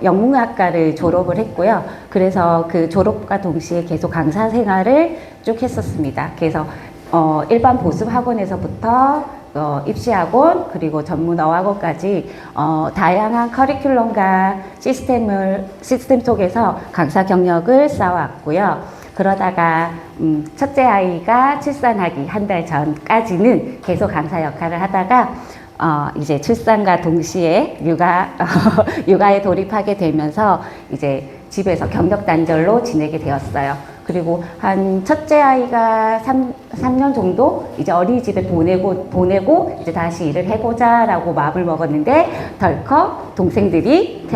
영문학과를 졸업을 했고요. 그래서 그 졸업과 동시에 계속 강사 생활을 쭉 했었습니다. 그래서 일반 보습 학원에서부터 입시학원 그리고 전문 어학원까지 다양한 커리큘럼과 시스템 속에서 강사 경력을 쌓아왔고요. 그러다가 첫째 아이가 출산하기 한 달 전까지는 계속 강사 역할을 하다가 이제 출산과 동시에 육아에 돌입하게 되면서 이제 집에서 경력 단절로 지내게 되었어요. 그리고 한 첫째 아이가 3년 정도 이제 어린이집에 보내고 이제 다시 일을 해보자라고 마음을 먹었는데 덜컥 동생들이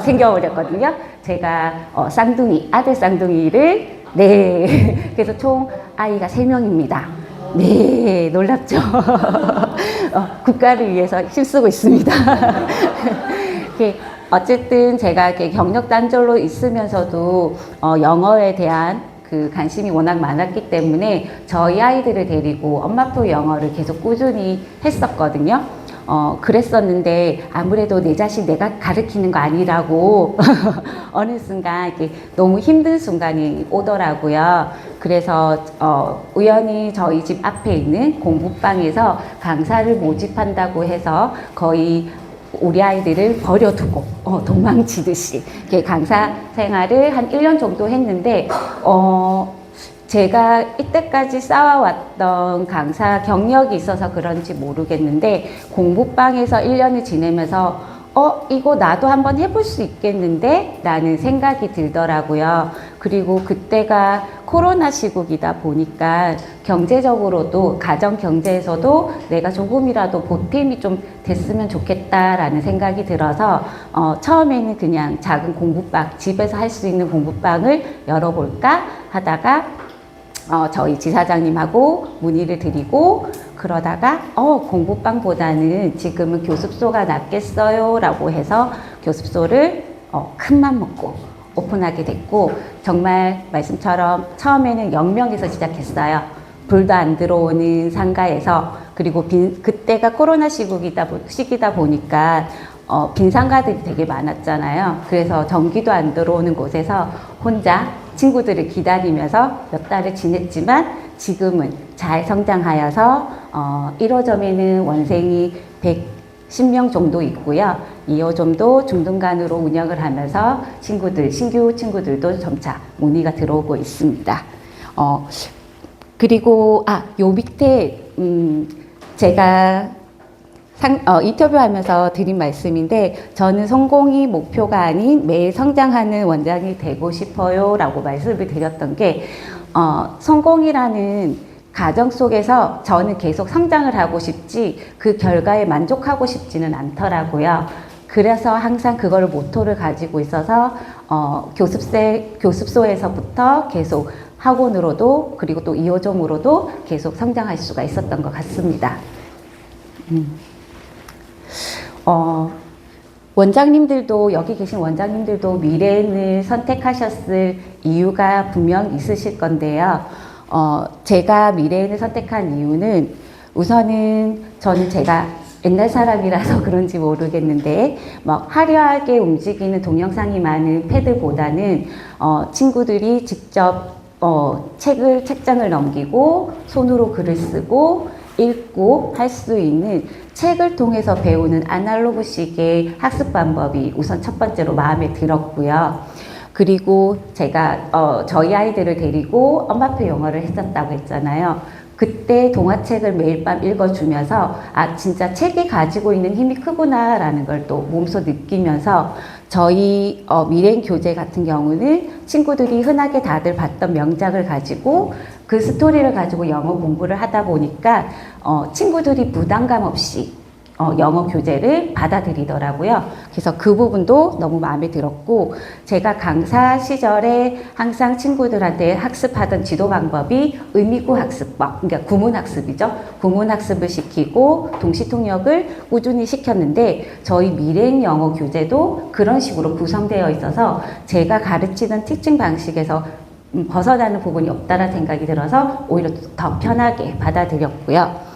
생겨버렸거든요. 제가 아들 쌍둥이를 네. 그래서 총 아이가 3명입니다. 네, 놀랍죠? 국가를 위해서 힘쓰고 있습니다. 어쨌든 제가 이렇게 경력 단절로 있으면서도 영어에 대한 그 관심이 워낙 많았기 때문에 저희 아이들을 데리고 엄마표 영어를 계속 꾸준히 했었거든요. 그랬었는데 아무래도 내 자식 내가 가르치는 거 아니라고 어느 순간 이렇게 너무 힘든 순간이 오더라고요. 그래서 우연히 저희 집 앞에 있는 공부방에서 강사를 모집한다고 해서 거의 우리 아이들을 버려두고 도망치듯이 이렇게 강사 생활을 한 1년 정도 했는데 제가 이때까지 쌓아왔던 강사 경력이 있어서 그런지 모르겠는데 공부방에서 1년을 지내면서 이거 나도 한번 해볼 수 있겠는데? 라는 생각이 들더라고요. 그리고 그때가 코로나 시국이다 보니까 경제적으로도, 가정 경제에서도 내가 조금이라도 보탬이 좀 됐으면 좋겠다라는 생각이 들어서 처음에는 그냥 작은 공부방, 집에서 할 수 있는 공부방을 열어볼까 하다가 저희 지사장님하고 문의를 드리고 그러다가 공부방보다는 지금은 교습소가 낫겠어요 라고 해서 교습소를 큰맘 먹고 오픈하게 됐고 정말 말씀처럼 처음에는 0명에서 시작했어요. 불도 안 들어오는 상가에서. 그리고 그때가 코로나 시기다 보니까 빈 상가들이 되게 많았잖아요. 그래서 전기도 안 들어오는 곳에서 혼자 친구들을 기다리면서 몇 달을 지냈지만 지금은 잘 성장하여서 1호점에는 원생이 110명 정도 있고요. 2호점도 중등간으로 운영을 하면서 신규 친구들도 점차 문의가 들어오고 있습니다. 그리고 요 밑에 제가 인터뷰하면서 드린 말씀인데 저는 성공이 목표가 아닌 매일 성장하는 원장이 되고 싶어요 라고 말씀을 드렸던 게 성공이라는 가정 속에서 저는 계속 성장을 하고 싶지 그 결과에 만족하고 싶지는 않더라고요. 그래서 항상 그걸 모토를 가지고 있어서 교습소에서부터 계속 학원으로도 그리고 또 2호점으로도 계속 성장할 수가 있었던 것 같습니다. 원장님들도 여기 계신 원장님들도 미래인을 선택하셨을 이유가 분명 있으실 건데요. 제가 미래인을 선택한 이유는 우선은 저는 제가 옛날 사람이라서 그런지 모르겠는데 화려하게 움직이는 동영상이 많은 패드보다는 친구들이 직접 책장을 넘기고 손으로 글을 쓰고 읽고 할 수 있는 책을 통해서 배우는 아날로그식의 학습 방법이 우선 첫 번째로 마음에 들었고요. 그리고 제가 저희 아이들을 데리고 엄마표 영어를 했었다고 했잖아요. 그때 동화책을 매일 밤 읽어주면서 진짜 책이 가지고 있는 힘이 크구나라는 걸 또 몸소 느끼면서 저희 미래인 교재 같은 경우는 친구들이 흔하게 다들 봤던 명작을 가지고 그 스토리를 가지고 영어 공부를 하다 보니까 친구들이 부담감 없이 영어 교재를 받아들이더라고요. 그래서 그 부분도 너무 마음에 들었고 제가 강사 시절에 항상 친구들한테 학습하던 지도 방법이 의미구 학습법, 그러니까 구문학습이죠. 구문학습을 시키고 동시통역을 꾸준히 시켰는데 저희 미래인 영어 교재도 그런 식으로 구성되어 있어서 제가 가르치는 티칭 방식에서 벗어나는 부분이 없다는 생각이 들어서 오히려 더 편하게 받아들였고요.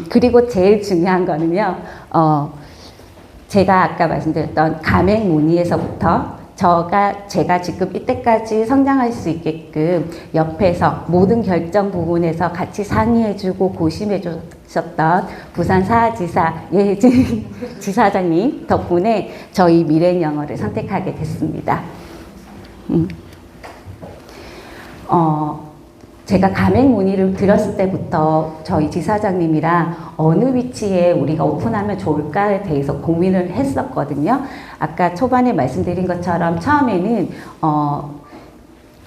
그리고 제일 중요한 거는요, 제가 아까 말씀드렸던 가맹문의에서부터 제가 지금 이때까지 성장할 수 있게끔 옆에서 모든 결정 부분에서 같이 상의해주고 고심해주셨던 부산 사지사 예진 지사장님 덕분에 저희 미래영어를 선택하게 됐습니다. 제가 가맹 문의를 드렸을 때부터 저희 지사장님이랑 어느 위치에 우리가 오픈하면 좋을까에 대해서 고민을 했었거든요. 아까 초반에 말씀드린 것처럼 처음에는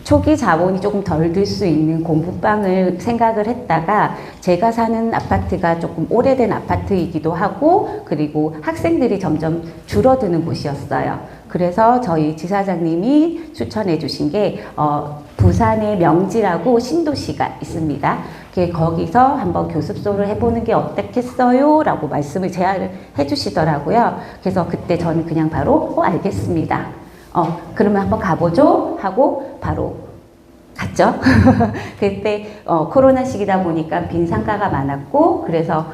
초기 자본이 조금 덜 들 수 있는 공부방을 생각을 했다가 제가 사는 아파트가 조금 오래된 아파트이기도 하고 그리고 학생들이 점점 줄어드는 곳이었어요. 그래서 저희 지사장님이 추천해 주신 게 부산의 명지라고 신도시가 있습니다. 거기서 한번 교습소를 해보는 게 어떻겠어요? 라고 말씀을 제안을 해주시더라고요. 그래서 그때 저는 그냥 바로 알겠습니다. 그러면 한번 가보죠? 하고 바로 갔죠. 그때 코로나 시기다 보니까 빈 상가가 많았고 그래서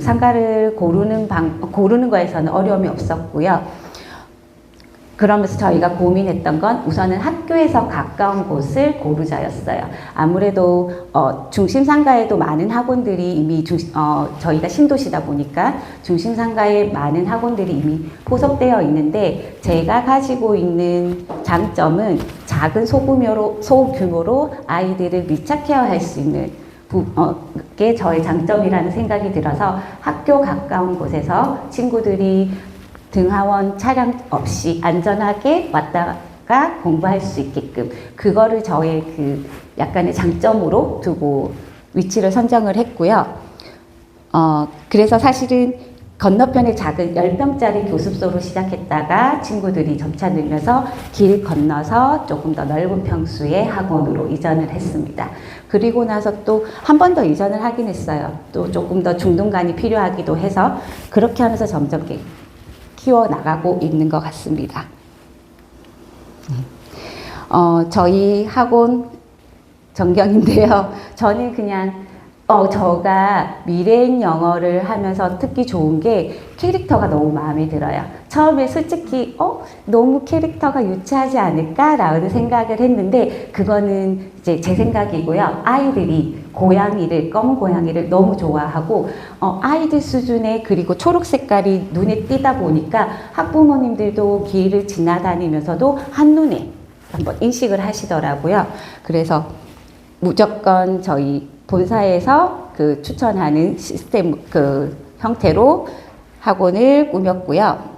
상가를 고르는 거에서는 어려움이 없었고요. 그러면서 저희가 고민했던 건 우선은 학교에서 가까운 곳을 고르자였어요. 아무래도 중심 상가에도 많은 학원들이 이미 저희가 신도시다 보니까 중심 상가에 많은 학원들이 이미 포섭되어 있는데 제가 가지고 있는 장점은 작은 소규모로 아이들을 밀착 케어할 수 있는 게 저의 장점이라는 생각이 들어서 학교 가까운 곳에서 친구들이 등하원 차량 없이 안전하게 왔다가 공부할 수 있게끔 그거를 저의 그 약간의 장점으로 두고 위치를 선정을 했고요. 그래서 사실은 건너편에 작은 10평짜리 교습소로 시작했다가 친구들이 점차 늘면서 길 건너서 조금 더 넓은 평수의 학원으로 이전을 했습니다. 그리고 나서 또 한 번 더 이전을 하긴 했어요. 또 조금 더 중동간이 필요하기도 해서 그렇게 하면서 점점 키워나가고 있는 것 같습니다. 저희 학원 전경인데요. 저는 그냥 저가 미래인 영어를 하면서 특히 좋은 게 캐릭터가 너무 마음에 들어요. 처음에 솔직히 너무 캐릭터가 유치하지 않을까라는 생각을 했는데 그거는 이제 제 생각이고요. 아이들이 검은 고양이를 너무 좋아하고 아이들 수준의 그리고 초록 색깔이 눈에 띄다 보니까 학부모님들도 길을 지나다니면서도 한눈에 한번 인식을 하시더라고요. 그래서 무조건 저희 본사에서 그 추천하는 시스템 그 형태로 학원을 꾸몄고요.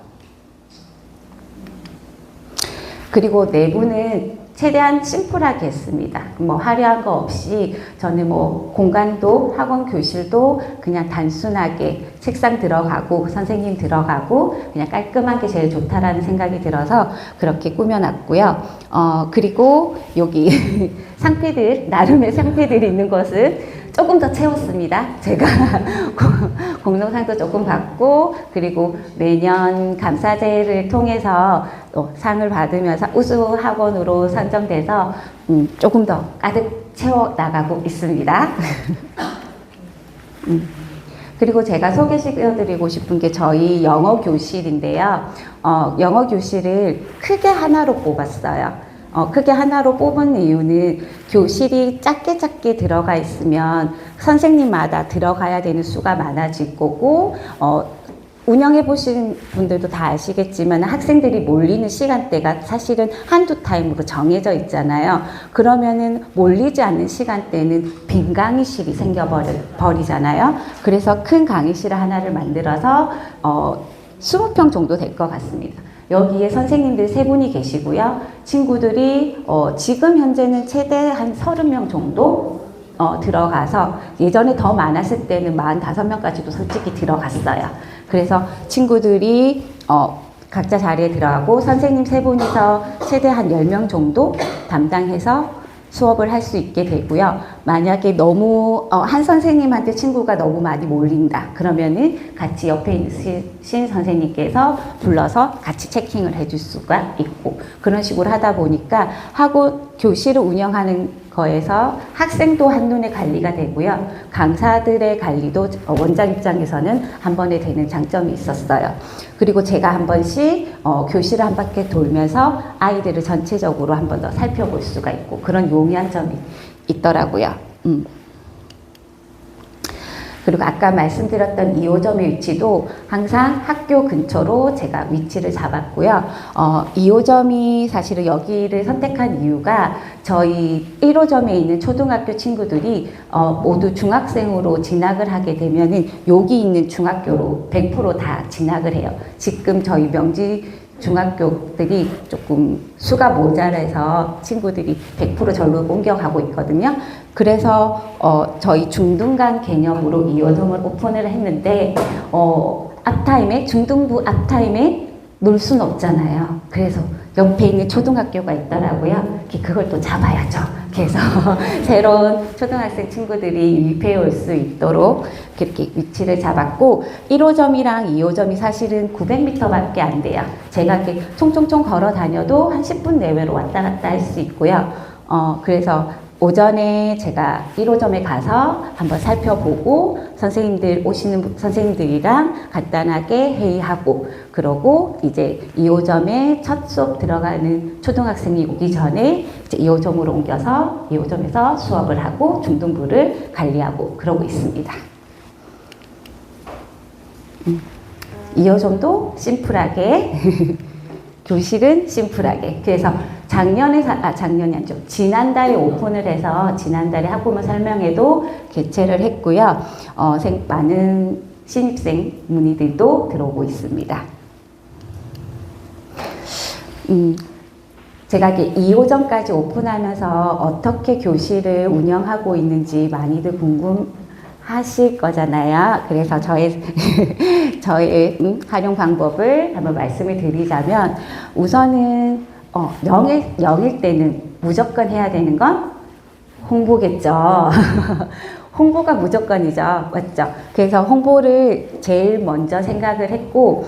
그리고 내부는 최대한 심플하게 했습니다. 뭐 화려한 거 없이 저는 뭐 공간도 학원 교실도 그냥 단순하게 책상 들어가고 선생님 들어가고 그냥 깔끔한 게 제일 좋다라는 생각이 들어서 그렇게 꾸며놨고요. 그리고 여기 나름의 상패들이 있는 것은 조금 더 채웠습니다. 제가 공동상도 조금 받고 그리고 매년 감사제를 통해서 상을 받으면서 우수 학원으로 선정돼서 조금 더 가득 채워 나가고 있습니다. 그리고 제가 소개시켜드리고 싶은 게 저희 영어 교실인데요. 영어 교실을 크게 하나로 뽑았어요. 크게 하나로 뽑은 이유는 교실이 작게 들어가 있으면 선생님마다 들어가야 되는 수가 많아질 거고 운영해 보신 분들도 다 아시겠지만 학생들이 몰리는 시간대가 사실은 한두 타임으로 정해져 있잖아요. 그러면은 몰리지 않는 시간대는 빈 강의실이 생겨버리잖아요. 그래서 큰 강의실 하나를 만들어서 20평 정도 될 것 같습니다. 여기에 선생님들 3분이 계시고요. 친구들이 지금 현재는 최대 한 30명 정도 들어가서 예전에 더 많았을 때는 45명까지도 솔직히 들어갔어요. 그래서 친구들이 각자 자리에 들어가고 선생님 3분이서 최대 한 10명 정도 담당해서 수업을 할 수 있게 되고요. 만약에 너무 한 선생님한테 친구가 너무 많이 몰린다 그러면은 같이 옆에 있으신 선생님께서 불러서 같이 체킹을 해줄 수가 있고 그런 식으로 하다 보니까 학원 교실을 운영하는 거에서 학생도 한눈에 관리가 되고요. 강사들의 관리도 원장 입장에서는 한 번에 되는 장점이 있었어요. 그리고 제가 한 번씩 교실을 한 바퀴 돌면서 아이들을 전체적으로 한 번 더 살펴볼 수가 있고 그런 용이한 점이 있더라고요. 그리고 아까 말씀드렸던 2호점의 위치도 항상 학교 근처로 제가 위치를 잡았고요. 2호점이 사실은 여기를 선택한 이유가 저희 1호점에 있는 초등학교 친구들이 모두 중학생으로 진학을 하게 되면은 여기 있는 중학교로 100% 다 진학을 해요. 지금 저희 명지 중학교들이 조금 수가 모자라서 친구들이 100% 절로 옮겨가고 있거든요. 그래서 저희 중등간 개념으로 2호점을 오픈을 했는데 앞타임에 중등부 앞타임에 놀 수는 없잖아요. 그래서 옆에 있는 초등학교가 있더라고요. 그걸 또 잡아야죠. 그래서 새로운 초등학생 친구들이 유입해 올 수 있도록 그렇게 위치를 잡았고 1호점이랑 2호점이 사실은 900m밖에 안 돼요. 제가 이렇게 총총총 걸어 다녀도 한 10분 내외로 왔다 갔다 할 수 있고요. 그래서 오전에 제가 1호점에 가서 한번 살펴보고 선생님들 오시는 선생님들이랑 간단하게 회의하고 그러고 이제 2호점에 첫 수업 들어가는 초등학생이 오기 전에 이제 2호점으로 옮겨서 2호점에서 수업을 하고 중등부를 관리하고 그러고 있습니다. 2호점도 심플하게 교실은 심플하게. 그래서 작년이 아니죠. 지난달에 오픈을 해서 지난달에 학부모 설명회도 개최를 했고요. 많은 신입생 문의들도 들어오고 있습니다. 제가 2호점까지 오픈하면서 어떻게 교실을 운영하고 있는지 많이들 궁금하실 거잖아요. 그래서 저의 활용 방법을 한번 말씀을 드리자면 우선은 0일 때는 무조건 해야 되는 건 홍보겠죠. 홍보가 무조건이죠. 맞죠? 그래서 홍보를 제일 먼저 생각을 했고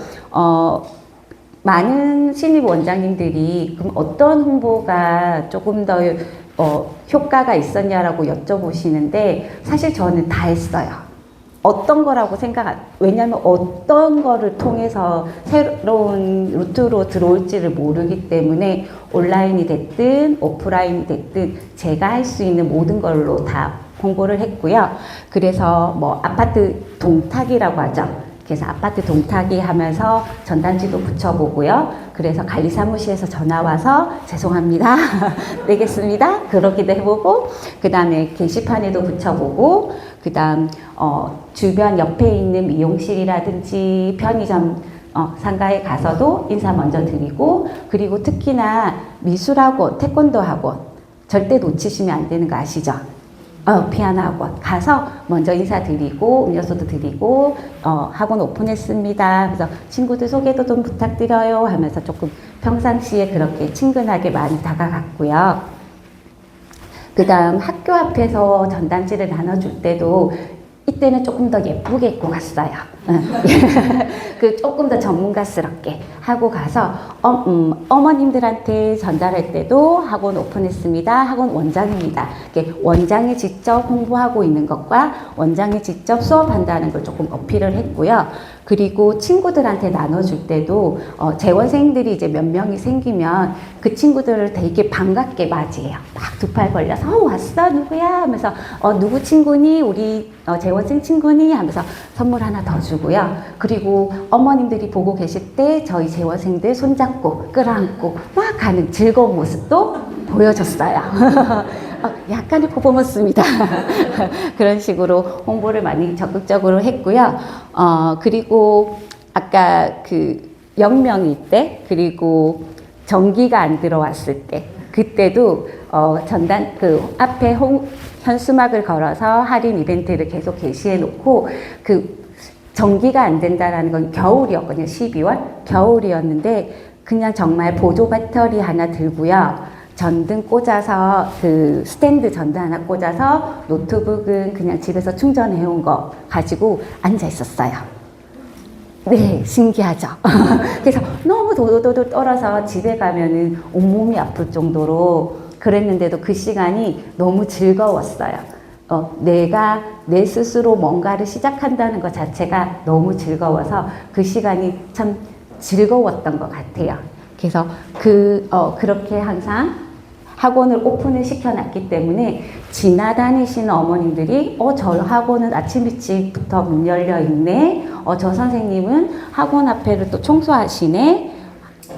많은 신입 원장님들이 그럼 어떤 홍보가 조금 더 효과가 있었냐라고 여쭤보시는데 사실 저는 다 했어요. 어떤 거라고 왜냐하면 어떤 거를 통해서 새로운 루트로 들어올지를 모르기 때문에 온라인이 됐든 오프라인이 됐든 제가 할 수 있는 모든 걸로 다 홍보를 했고요. 그래서 뭐 아파트 동타기라고 하죠. 그래서 아파트 동타기 하면서 전단지도 붙여보고요. 그래서 관리사무실에서 전화와서 죄송합니다. 내겠습니다. 그러기도 해보고 그 다음에 게시판에도 붙여보고 그 다음 주변 옆에 있는 미용실이라든지 편의점 상가에 가서도 인사 먼저 드리고 그리고 특히나 미술학원, 태권도 학원 절대 놓치시면 안 되는 거 아시죠? 피아노 학원 가서 먼저 인사드리고 음료수도 드리고 학원 오픈했습니다. 그래서 친구들 소개도 좀 부탁드려요 하면서 조금 평상시에 그렇게 친근하게 많이 다가갔고요. 그 다음 학교 앞에서 전단지를 나눠줄 때도 이때는 조금 더 예쁘게 입고 갔어요. 조금 더 전문가스럽게 하고 가서 어머님들한테 전달할 때도 학원 오픈했습니다. 학원 원장입니다. 원장이 직접 홍보하고 있는 것과 원장이 직접 수업한다는 걸 조금 어필을 했고요. 그리고 친구들한테 나눠줄 때도 재원생들이 이제 몇 명이 생기면 그 친구들을 되게 반갑게 맞이해요. 막 두 팔 벌려서 왔어 누구야 하면서 누구 친구니 우리 재원생 친구니 하면서 선물 하나 더 주고요. 그리고 어머님들이 보고 계실 때 저희 재원생들 손잡고 끌어안고 막 가는 즐거운 모습도 보여줬어요. 약간의 퍼포먼스입니다. 그런 식으로 홍보를 많이 적극적으로 했고요. 그리고 아까 그 영명일 때 그리고 전기가 안 들어왔을 때 그때도 앞에 현수막을 걸어서 할인 이벤트를 계속 게시해 놓고 전기가 안 된다라는 건 겨울이었거든요. 12월 겨울이었는데 그냥 정말 보조 배터리 하나 들고요. 전등 꽂아서 스탠드 전등 하나 꽂아서 노트북은 그냥 집에서 충전해 온 거 가지고 앉아 있었어요. 네, 신기하죠. 그래서 너무 도도도도 떨어서 집에 가면은 온몸이 아플 정도로 그랬는데도 그 시간이 너무 즐거웠어요. 내가 내 스스로 뭔가를 시작한다는 것 자체가 너무 즐거워서 그 시간이 참 즐거웠던 것 같아요. 그래서 그렇게 항상 학원을 오픈을 시켜놨기 때문에 지나다니시는 어머님들이 저 학원은 아침 일찍부터 문 열려 있네. 저 선생님은 학원 앞에를 또 청소하시네.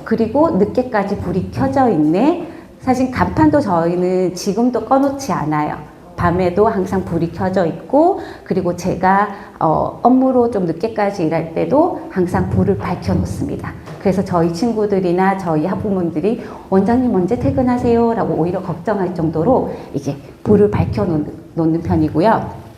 그리고 늦게까지 불이 켜져 있네. 사실 간판도 저희는 지금도 꺼놓지 않아요. 밤에도 항상 불이 켜져 있고, 그리고 제가 업무로 좀 늦게까지 일할 때도 항상 불을 밝혀 놓습니다. 그래서 저희 친구들이나 저희 학부모님들이 원장님 언제 퇴근하세요? 라고 오히려 걱정할 정도로 이제 불을 밝혀 놓는 편이고요.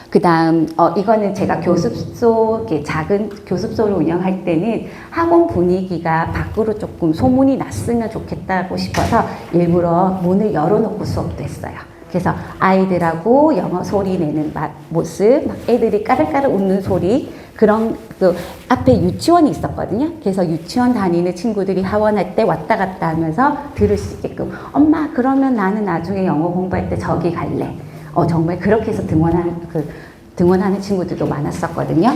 그 다음, 이거는 제가 교습소, 이렇게 작은 교습소를 운영할 때는 학원 분위기가 밖으로 조금 소문이 났으면 좋겠다고 싶어서 일부러 문을 열어놓고 수업도 했어요. 그래서 아이들하고 영어 소리 내는 모습, 막 애들이 까르까르 웃는 소리, 그런, 앞에 유치원이 있었거든요. 그래서 유치원 다니는 친구들이 하원할 때 왔다 갔다 하면서 들을 수 있게끔, 엄마, 그러면 나는 나중에 영어 공부할 때 저기 갈래. 정말 그렇게 해서 등원하는 친구들도 많았었거든요.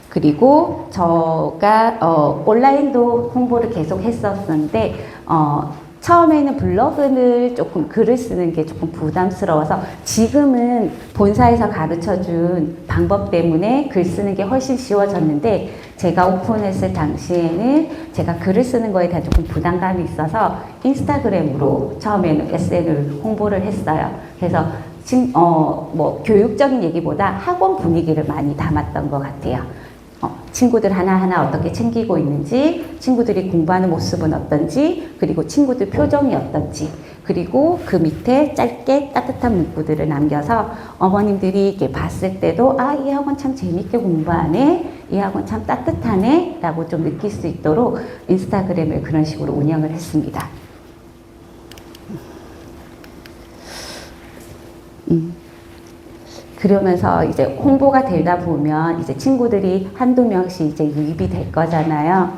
그리고 제가 온라인도 홍보를 계속 했었는데, 처음에는 블로그를 조금 글을 쓰는 게 조금 부담스러워서 지금은 본사에서 가르쳐준 방법 때문에 글 쓰는 게 훨씬 쉬워졌는데, 제가 오픈했을 당시에는 제가 글을 쓰는 거에 대한 조금 부담감이 있어서 인스타그램으로 처음에는 SN을 홍보를 했어요. 그래서 교육적인 얘기보다 학원 분위기를 많이 담았던 것 같아요. 친구들 하나하나 어떻게 챙기고 있는지, 친구들이 공부하는 모습은 어떤지, 그리고 친구들 표정이 어떤지, 그리고 그 밑에 짧게 따뜻한 문구들을 남겨서 어머님들이 이렇게 봤을 때도 이 학원 참 재밌게 공부하네, 이 학원 참 따뜻하네 라고 좀 느낄 수 있도록 인스타그램을 그런 식으로 운영을 했습니다. 그러면서 이제 홍보가 되다 보면 이제 친구들이 한두 명씩 이제 유입이 될 거잖아요.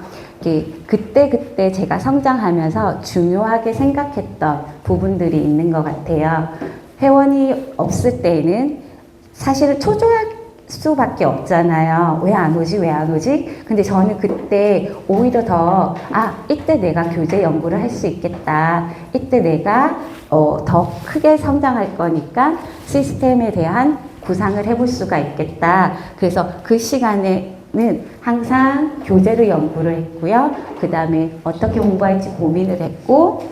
그때 제가 성장하면서 중요하게 생각했던 부분들이 있는 것 같아요. 회원이 없을 때는 사실은 초조할 수밖에 없잖아요. 왜 안 오지? 왜 안 오지? 근데 저는 그때 오히려 더, 이때 내가 교재 연구를 할 수 있겠다. 이때 내가 더 크게 성장할 거니까 시스템에 대한 구상을 해볼 수가 있겠다. 그래서 그 시간에는 항상 교재를 연구를 했고요. 그 다음에 어떻게 공부할지 고민을 했고,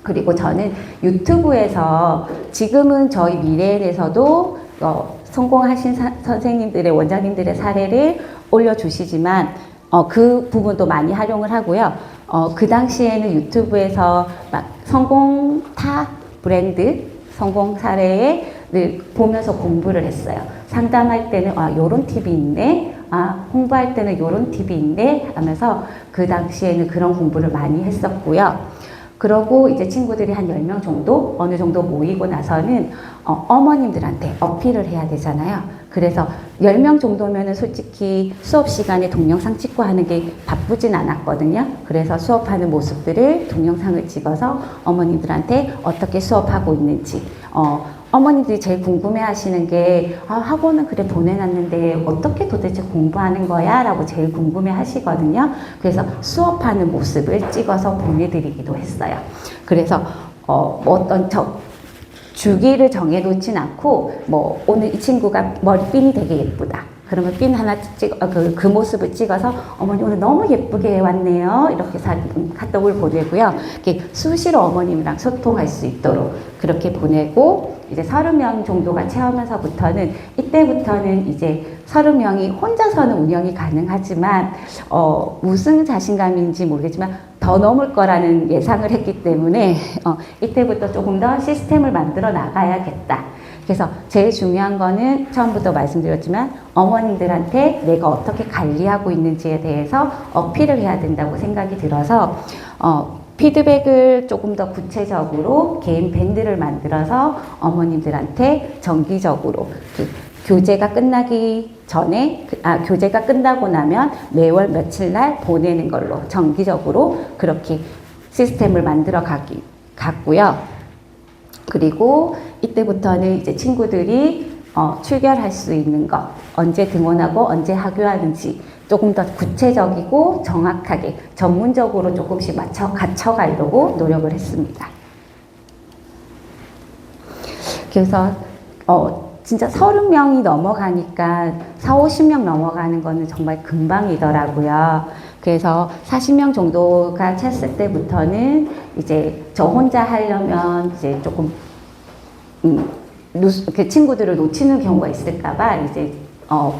그리고 저는 유튜브에서 지금은 저희 미래엔에서도 성공하신 선생님들의, 원장님들의 사례를 올려주시지만 그 부분도 많이 활용을 하고요. 그 당시에는 유튜브에서 막 성공 타 브랜드 성공 사례를 보면서 공부를 했어요. 상담할 때는 요런 팁이 있네, 홍보할 때는 요런 팁이 있네 하면서 그 당시에는 그런 공부를 많이 했었고요. 그러고 이제 친구들이 한 10명 정도 어느 정도 모이고 나서는 어머님들한테 어필을 해야 되잖아요. 그래서 10명 정도면은 솔직히 수업 시간에 동영상 찍고 하는 게 바쁘진 않았거든요. 그래서 수업하는 모습들을 동영상을 찍어서 어머님들한테 어떻게 수업하고 있는지, 어머니들이 제일 궁금해 하시는 게 학원은 그래 보내놨는데 어떻게 도대체 공부하는 거야? 라고 제일 궁금해 하시거든요. 그래서 수업하는 모습을 찍어서 보내드리기도 했어요. 그래서 어떤 주기를 정해놓진 않고 오늘 이 친구가 머리핀이 되게 예쁘다. 그러면 핀 하나 그 모습을 찍어서 어머니 오늘 너무 예쁘게 왔네요. 이렇게 카톡을 보내고요. 이렇게 수시로 어머님이랑 소통할 수 있도록 그렇게 보내고, 이제 30명 정도가 체험해서부터는, 이때부터는 이제 30명이 혼자서는 운영이 가능하지만 무슨 자신감인지 모르겠지만 더 넘을 거라는 예상을 했기 때문에 이때부터 조금 더 시스템을 만들어 나가야겠다. 그래서 제일 중요한 거는 처음부터 말씀드렸지만 어머님들한테 내가 어떻게 관리하고 있는지에 대해서 어필을 해야 된다고 생각이 들어서 피드백을 조금 더 구체적으로 개인 밴드를 만들어서 어머님들한테 정기적으로 교재가 끝나기 전에, 교재가 끝나고 나면 매월 며칠 날 보내는 걸로 정기적으로 그렇게 시스템을 만들어 가기 갔고요. 그리고 이때부터는 이제 친구들이 출결할 수 있는 것, 언제 등원하고 언제 하교하는지 조금 더 구체적이고 정확하게 전문적으로 조금씩 갖춰가려고 노력을 했습니다. 그래서 진짜 30명이 넘어가니까 40~50명 넘어가는 거는 정말 금방이더라고요. 그래서 40명 정도가 찼을 때부터는 이제 저 혼자 하려면 이제 조금 그 친구들을 놓치는 경우가 있을까봐 이제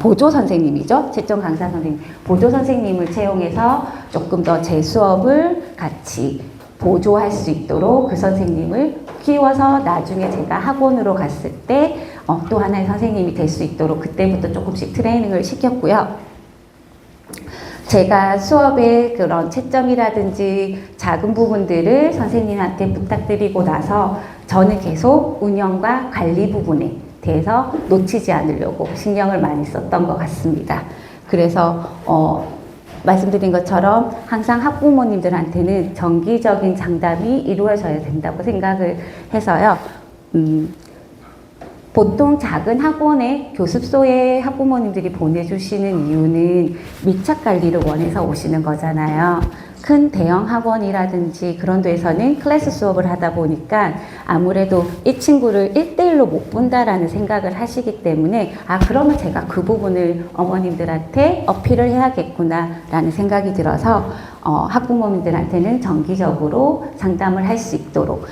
보조 선생님이죠. 채점 강사 선생님, 보조 선생님을 채용해서 조금 더 제 수업을 같이 보조할 수 있도록 그 선생님을 키워서 나중에 제가 학원으로 갔을 때 또 하나의 선생님이 될 수 있도록 그때부터 조금씩 트레이닝을 시켰고요. 제가 수업의 그런 채점이라든지 작은 부분들을 선생님한테 부탁드리고 나서 저는 계속 운영과 관리 부분에 대해서 놓치지 않으려고 신경을 많이 썼던 것 같습니다. 그래서 말씀드린 것처럼 항상 학부모님들한테는 정기적인 상담이 이루어져야 된다고 생각을 해서요. 보통 작은 학원에 교습소에 학부모님들이 보내주시는 이유는 밀착 관리를 원해서 오시는 거잖아요. 큰 대형 학원이라든지 그런 데에서는 클래스 수업을 하다 보니까 아무래도 이 친구를 1대1로 못 본다라는 생각을 하시기 때문에 그러면 제가 그 부분을 어머님들한테 어필을 해야겠구나 라는 생각이 들어서 학부모님들한테는 정기적으로 상담을 할 수 있도록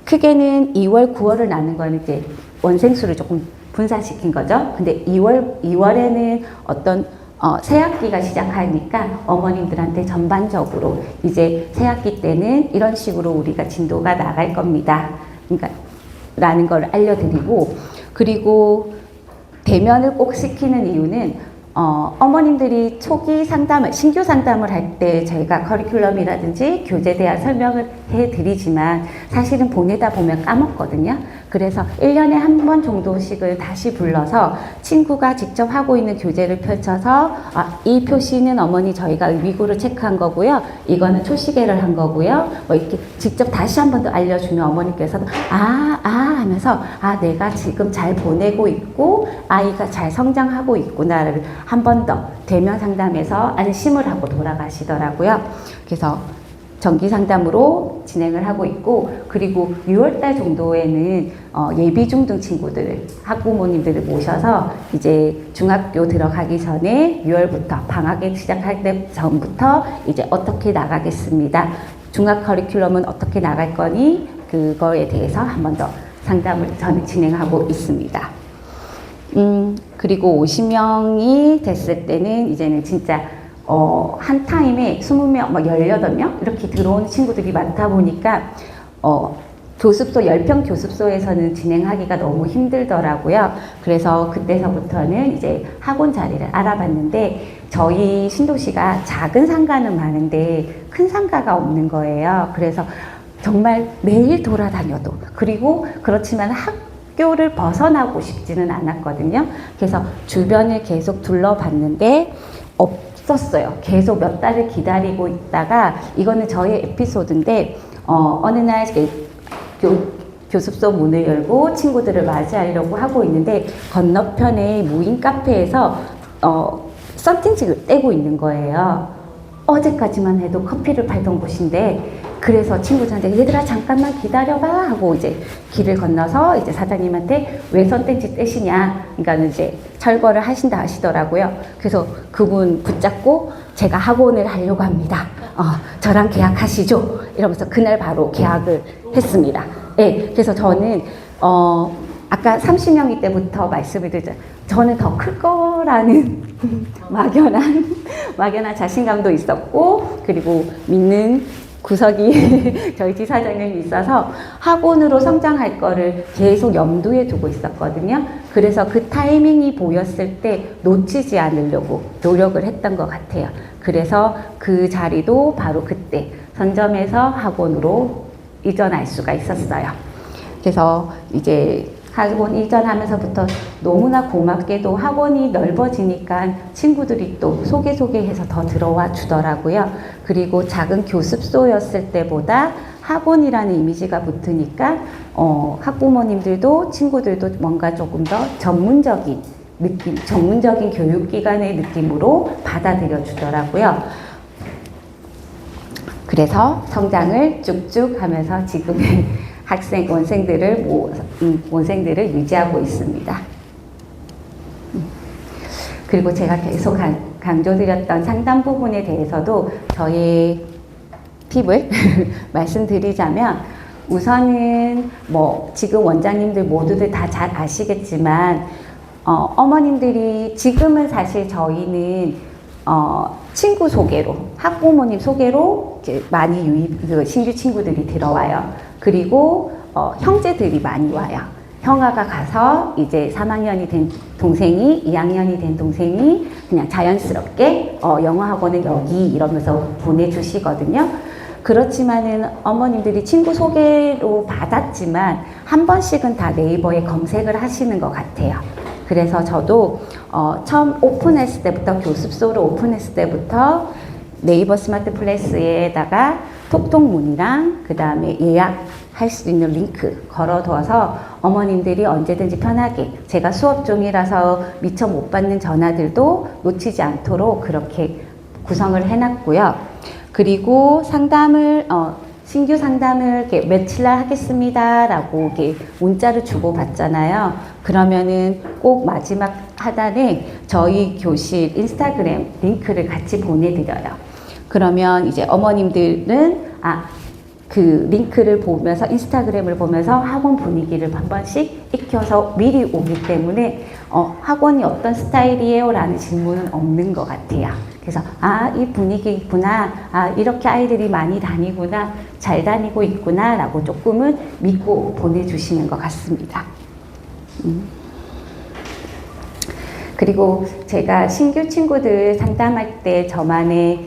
크게는 2월, 9월을 나눈 거는 이제 원생수를 조금 분산시킨 거죠. 근데 2월에는 어떤 새학기가 시작하니까 어머님들한테 전반적으로 이제 새학기 때는 이런 식으로 우리가 진도가 나갈 겁니다. 그러니까 라는 걸 알려드리고, 그리고 대면을 꼭 시키는 이유는 어머님들이 초기 상담을, 신규 상담을 할 때 저희가 커리큘럼이라든지 교재에 대한 설명을 해드리지만 사실은 보내다 보면 까먹거든요. 그래서 1년에 한 번 정도씩을 다시 불러서 친구가 직접 하고 있는 교재를 펼쳐서 이 표시는 어머니 저희가 위구를 체크한 거고요. 이거는 초시계를 한 거고요. 뭐 이렇게 직접 다시 한 번 더 알려주면 어머니께서는 하면서 내가 지금 잘 보내고 있고 아이가 잘 성장하고 있구나를 한 번 더 대면 상담에서 안심을 하고 돌아가시더라고요. 그래서 정기 상담으로 진행을 하고 있고, 그리고 6월달 정도에는 예비 중등 친구들, 학부모님들을 모셔서 이제 중학교 들어가기 전에 6월부터 방학에 시작할 때 전부터 이제 어떻게 나가겠습니다. 중학 커리큘럼은 어떻게 나갈 거니? 그거에 대해서 한 번 더 상담을 저는 진행하고 있습니다. 그리고 50명이 됐을 때는 이제는 진짜 한 타임에 20명, 18명 이렇게 들어오는 친구들이 많다 보니까 교습소, 10평 교습소에서는 진행하기가 너무 힘들더라고요. 그래서 그때서부터는 이제 학원 자리를 알아봤는데 저희 신도시가 작은 상가는 많은데 큰 상가가 없는 거예요. 그래서 정말 매일 돌아다녀도, 그리고 그렇지만 학교를 벗어나고 싶지는 않았거든요. 그래서 주변을 계속 둘러봤는데 없었어요. 계속 몇 달을 기다리고 있다가, 이거는 저의 에피소드인데 어느 날 교습소 문을 열고 친구들을 맞이하려고 하고 있는데 건너편에 무인 카페에서 썬팅식을 떼고 있는 거예요. 어제까지만 해도 커피를 팔던 곳인데, 그래서 친구들한테 얘들아 잠깐만 기다려봐 하고 이제 길을 건너서 이제 사장님한테 왜 썬팅식 떼시냐, 그러니까 이제 철거를 하신다 하시더라고요. 그래서 그분 붙잡고 제가 학원을 하려고 합니다. 저랑 계약하시죠? 이러면서 그날 바로 계약을 했습니다. 네, 그래서 저는 아까 30명이 때부터 말씀을 드렸죠. 저는 더 클 거라는 막연한 자신감도 있었고, 그리고 믿는 구석이 저희 지사장님이 있어서 학원으로 성장할 거를 계속 염두에 두고 있었거든요. 그래서 그 타이밍이 보였을 때 놓치지 않으려고 노력을 했던 것 같아요. 그래서 그 자리도 바로 그때 선점해서 학원으로 이전할 수가 있었어요. 그래서 이제 학원 이전하면서부터 너무나 고맙게도 학원이 넓어지니까 친구들이 또 소개해서 더 들어와 주더라고요. 그리고 작은 교습소였을 때보다 학원이라는 이미지가 붙으니까 학부모님들도 친구들도 뭔가 조금 더 전문적인 느낌, 전문적인 교육기관의 느낌으로 받아들여 주더라고요. 그래서 성장을 쭉쭉 하면서 지금의 원생들을 유지하고 있습니다. 그리고 제가 계속 강조드렸던 상담 부분에 대해서도 저의 팁을 말씀드리자면, 우선은 뭐 지금 원장님들 모두들 다 잘 아시겠지만 어머님들이 지금은 사실 저희는 친구 소개로, 학부모님 소개로 많이 신규 친구들이 들어와요. 그리고 형제들이 많이 와요. 형아가 가서 이제 3학년이 된 동생이, 2학년이 된 동생이 그냥 자연스럽게 영어 학원은 여기 이러면서 보내주시거든요. 그렇지만은 어머님들이 친구 소개로 받았지만 한 번씩은 다 네이버에 검색을 하시는 것 같아요. 그래서 저도 처음 오픈했을 때부터, 교습소를 오픈했을 때부터 네이버 스마트 플레이스에다가 톡톡 문의랑 그 다음에 예약할 수 있는 링크 걸어둬서 어머님들이 언제든지 편하게, 제가 수업 중이라서 미처 못 받는 전화들도 놓치지 않도록 그렇게 구성을 해놨고요. 그리고 신규 상담을 이렇게 며칠 날 하겠습니다 라고 이렇게 문자를 주고 받잖아요. 그러면은 꼭 마지막 하단에 저희 교실 인스타그램 링크를 같이 보내드려요. 그러면 이제 어머님들은 그 링크를 보면서, 인스타그램을 보면서 학원 분위기를 한 번씩 익혀서 미리 오기 때문에 학원이 어떤 스타일이에요? 라는 질문은 없는 것 같아요. 그래서 이 분위기구나, 이렇게 아이들이 많이 다니구나, 잘 다니고 있구나 라고 조금은 믿고 보내주시는 것 같습니다. 그리고 제가 신규 친구들 상담할 때 저만의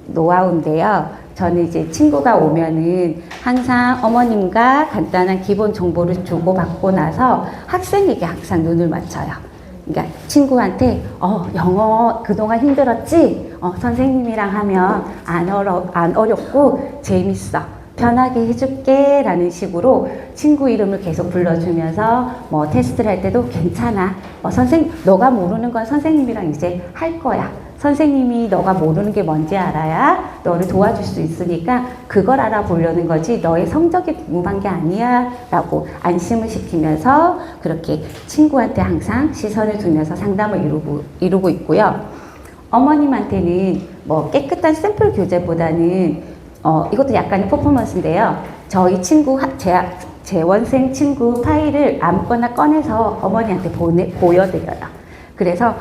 노하우인데요. 저는 이제 친구가 오면은 항상 어머님과 간단한 기본 정보를 주고받고 나서 학생에게 항상 눈을 맞춰요. 그러니까 친구한테 영어 그동안 힘들었지? 선생님이랑 하면 안 어렵고 재밌어. 편하게 해줄게 라는 식으로 친구 이름을 계속 불러주면서 뭐 테스트를 할 때도 괜찮아. 너가 모르는 건 선생님이랑 이제 할 거야. 선생님이 너가 모르는 게 뭔지 알아야 너를 도와줄 수 있으니까 그걸 알아보려는 거지 너의 성적이 궁금한 게 아니야 라고 안심을 시키면서 그렇게 친구한테 항상 시선을 두면서 상담을 이루고 있고요. 어머님한테는 뭐 깨끗한 샘플 교재보다는 이것도 약간의 퍼포먼스인데요. 저희 친구, 재원생 친구 파일을 아무거나 꺼내서 어머니한테 보여드려요. 그래서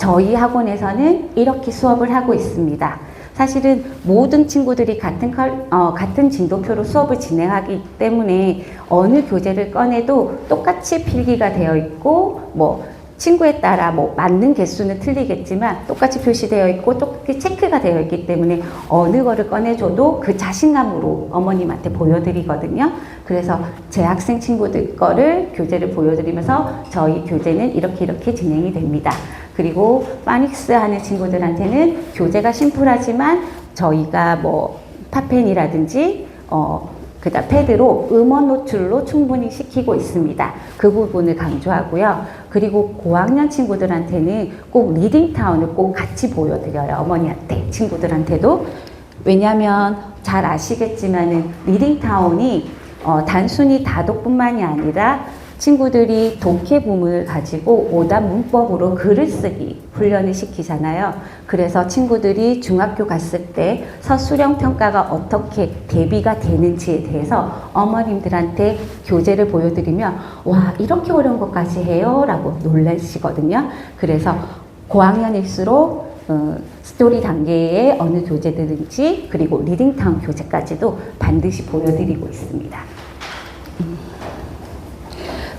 저희 학원에서는 이렇게 수업을 하고 있습니다. 사실은 모든 친구들이 같은 진도표로 수업을 진행하기 때문에 어느 교재를 꺼내도 똑같이 필기가 되어 있고, 뭐 친구에 따라 뭐 맞는 개수는 틀리겠지만 똑같이 표시되어 있고 똑같이 체크가 되어 있기 때문에 어느 거를 꺼내줘도 그 자신감으로 어머님한테 보여드리거든요. 그래서 제 학생 친구들 거를 교재를 보여드리면서 저희 교재는 이렇게 진행이 됩니다. 그리고 파닉스 하는 친구들한테는 교재가 심플하지만 저희가 뭐 팟펜이라든지 그다음 패드로 음원 노출로 충분히 시키고 있습니다. 그 부분을 강조하고요. 그리고 고학년 친구들한테는 꼭 리딩타운을 꼭 같이 보여드려요. 어머니한테, 친구들한테도. 왜냐하면 잘 아시겠지만은 리딩타운이 단순히 다독뿐만이 아니라 친구들이 독해 부문을 가지고 오답 문법으로 글을 쓰기 훈련을 시키잖아요. 그래서 친구들이 중학교 갔을 때 서술형 평가가 어떻게 대비가 되는지에 대해서 어머님들한테 교재를 보여드리면 와, 이렇게 어려운 것까지 해요? 라고 놀라시거든요. 그래서 고학년일수록 스토리 단계의 어느 교재들인지 그리고 리딩타운 교재까지도 반드시 보여드리고 있습니다.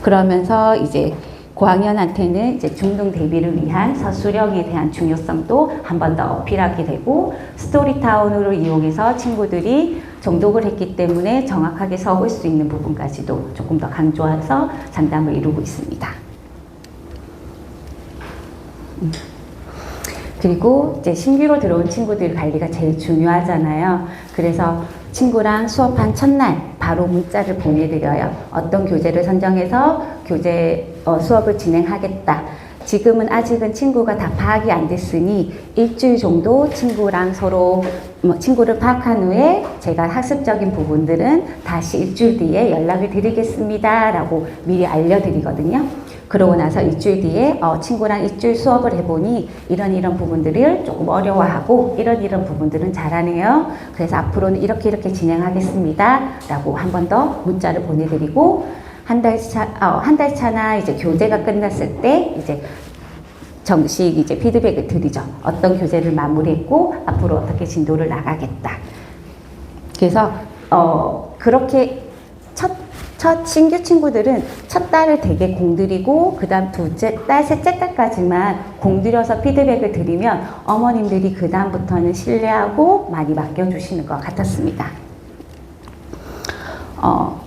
그러면서 이제 고학년한테는 이제 중등 대비를 위한 서술형에 대한 중요성도 한 번 더 어필하게 되고, 스토리타운으로 이용해서 친구들이 정독을 했기 때문에 정확하게 적을 수 있는 부분까지도 조금 더 강조해서 상담을 이루고 있습니다. 그리고 이제 신규로 들어온 친구들 관리가 제일 중요하잖아요. 그래서 친구랑 수업한 첫날 바로 문자를 보내드려요. 어떤 교재를 선정해서 수업을 진행하겠다. 지금은 아직은 친구가 다 파악이 안 됐으니 일주일 정도 친구랑 서로 친구를 파악한 후에 제가 학습적인 부분들은 다시 일주일 뒤에 연락을 드리겠습니다 라고 미리 알려드리거든요. 그러고 나서 일주일 뒤에 친구랑 일주일 수업을 해보니 이런 부분들을 조금 어려워하고 이런 부분들은 잘하네요. 그래서 앞으로는 이렇게 진행하겠습니다 라고 한 번 더 문자를 보내드리고 한 달 차나 이제 교재가 끝났을 때 이제 정식 이제 피드백을 드리죠. 어떤 교재를 마무리했고 앞으로 어떻게 진도를 나가겠다. 그래서 그렇게 첫 신규 친구들은 첫 달을 되게 공들이고 그 다음 둘째 달, 셋째 달까지만 공들여서 피드백을 드리면 어머님들이 그 다음부터는 신뢰하고 많이 맡겨주시는 것 같았습니다.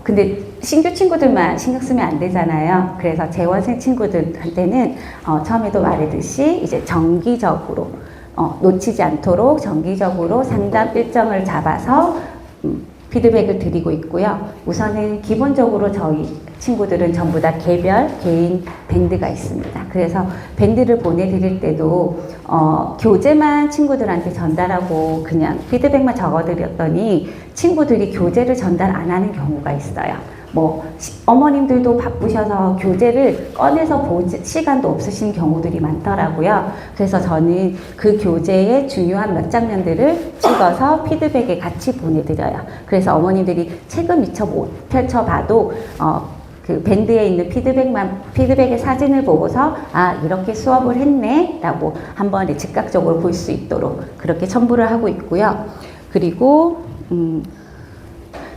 근데 신규 친구들만 신경 쓰면 안 되잖아요. 그래서 재원생 친구들한테는 처음에도 말했듯이 이제 정기적으로 놓치지 않도록 정기적으로 상담 일정을 잡아서 피드백을 드리고 있고요. 우선은 기본적으로 저희 친구들은 전부 다 개인 밴드가 있습니다. 그래서 밴드를 보내드릴 때도 교재만 친구들한테 전달하고 그냥 피드백만 적어드렸더니 친구들이 교재를 전달 안 하는 경우가 있어요. 어머님들도 바쁘셔서 교재를 꺼내서 볼 시간도 없으신 경우들이 많더라고요. 그래서 저는 그 교재의 중요한 몇 장면들을 찍어서 피드백에 같이 보내드려요. 그래서 어머님들이 책은 미처 못 펼쳐봐도 그 밴드에 있는 피드백의 사진을 보고서 이렇게 수업을 했네 라고 한 번에 즉각적으로 볼 수 있도록 그렇게 첨부를 하고 있고요. 그리고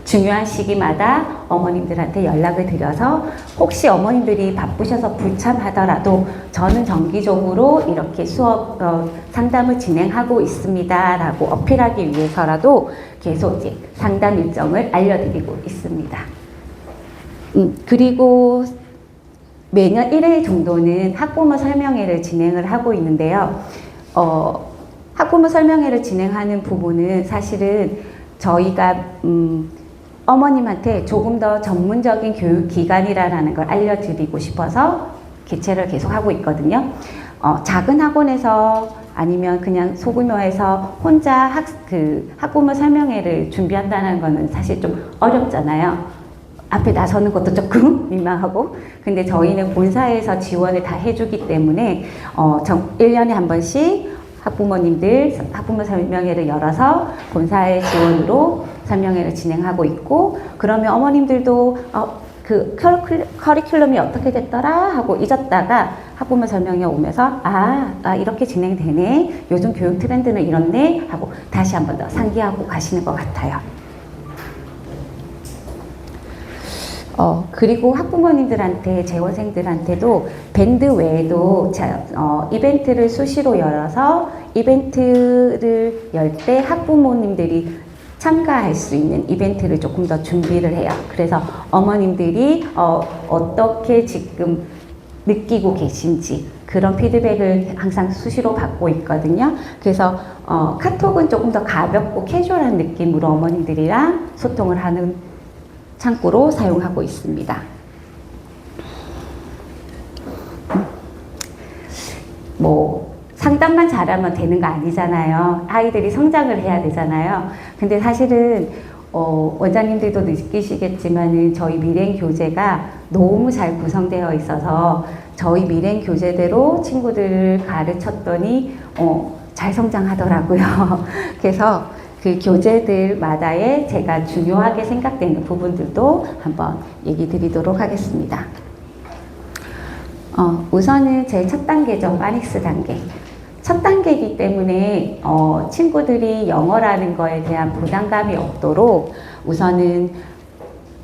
중요한 시기마다 어머님들한테 연락을 드려서 혹시 어머님들이 바쁘셔서 불참하더라도 저는 정기적으로 이렇게 수업 상담을 진행하고 있습니다 라고 어필하기 위해서라도 계속 이제 상담 일정을 알려드리고 있습니다. 그리고 매년 1회 정도는 학부모 설명회를 진행을 하고 있는데요. 학부모 설명회를 진행하는 부분은 사실은 저희가 어머님한테 조금 더 전문적인 교육기관이라는 걸 알려드리고 싶어서 개최를 계속 하고 있거든요. 작은 학원에서 아니면 그냥 소규모에서 혼자 학부모 설명회를 준비한다는 거는 사실 좀 어렵잖아요. 앞에 나서는 것도 조금 민망하고, 근데 저희는 본사에서 지원을 다 해주기 때문에 1년에 한 번씩 학부모 설명회를 열어서 본사의 지원으로 설명회를 진행하고 있고, 그러면 어머님들도 그 커리큘럼이 어떻게 됐더라 하고 잊었다가 학부모 설명회 오면서 이렇게 진행되네, 요즘 교육 트렌드는 이렇네 하고 다시 한 번 더 상기하고 가시는 것 같아요. 그리고 학부모님들한테, 재원생들한테도 밴드 외에도 이벤트를 수시로 열어서 이벤트를 열 때 학부모님들이 참가할 수 있는 이벤트를 조금 더 준비를 해요. 그래서 어머님들이 어떻게 지금 느끼고 계신지 그런 피드백을 항상 수시로 받고 있거든요. 그래서 카톡은 조금 더 가볍고 캐주얼한 느낌으로 어머님들이랑 소통을 하는 창구로 사용하고 있습니다. 상담만 잘하면 되는 거 아니잖아요. 아이들이 성장을 해야 되잖아요. 근데 사실은 원장님들도 느끼시겠지만은 저희 미래인 교재가 너무 잘 구성되어 있어서 저희 미래인 교재대로 친구들을 가르쳤더니 잘 성장하더라고요. 그래서 그 교재들마다의 제가 중요하게 생각되는 부분들도 한번 얘기 드리도록 하겠습니다. 우선은 제 첫 단계죠. 파닉스 단계. 첫 단계이기 때문에 친구들이 영어라는 거에 대한 부담감이 없도록 우선은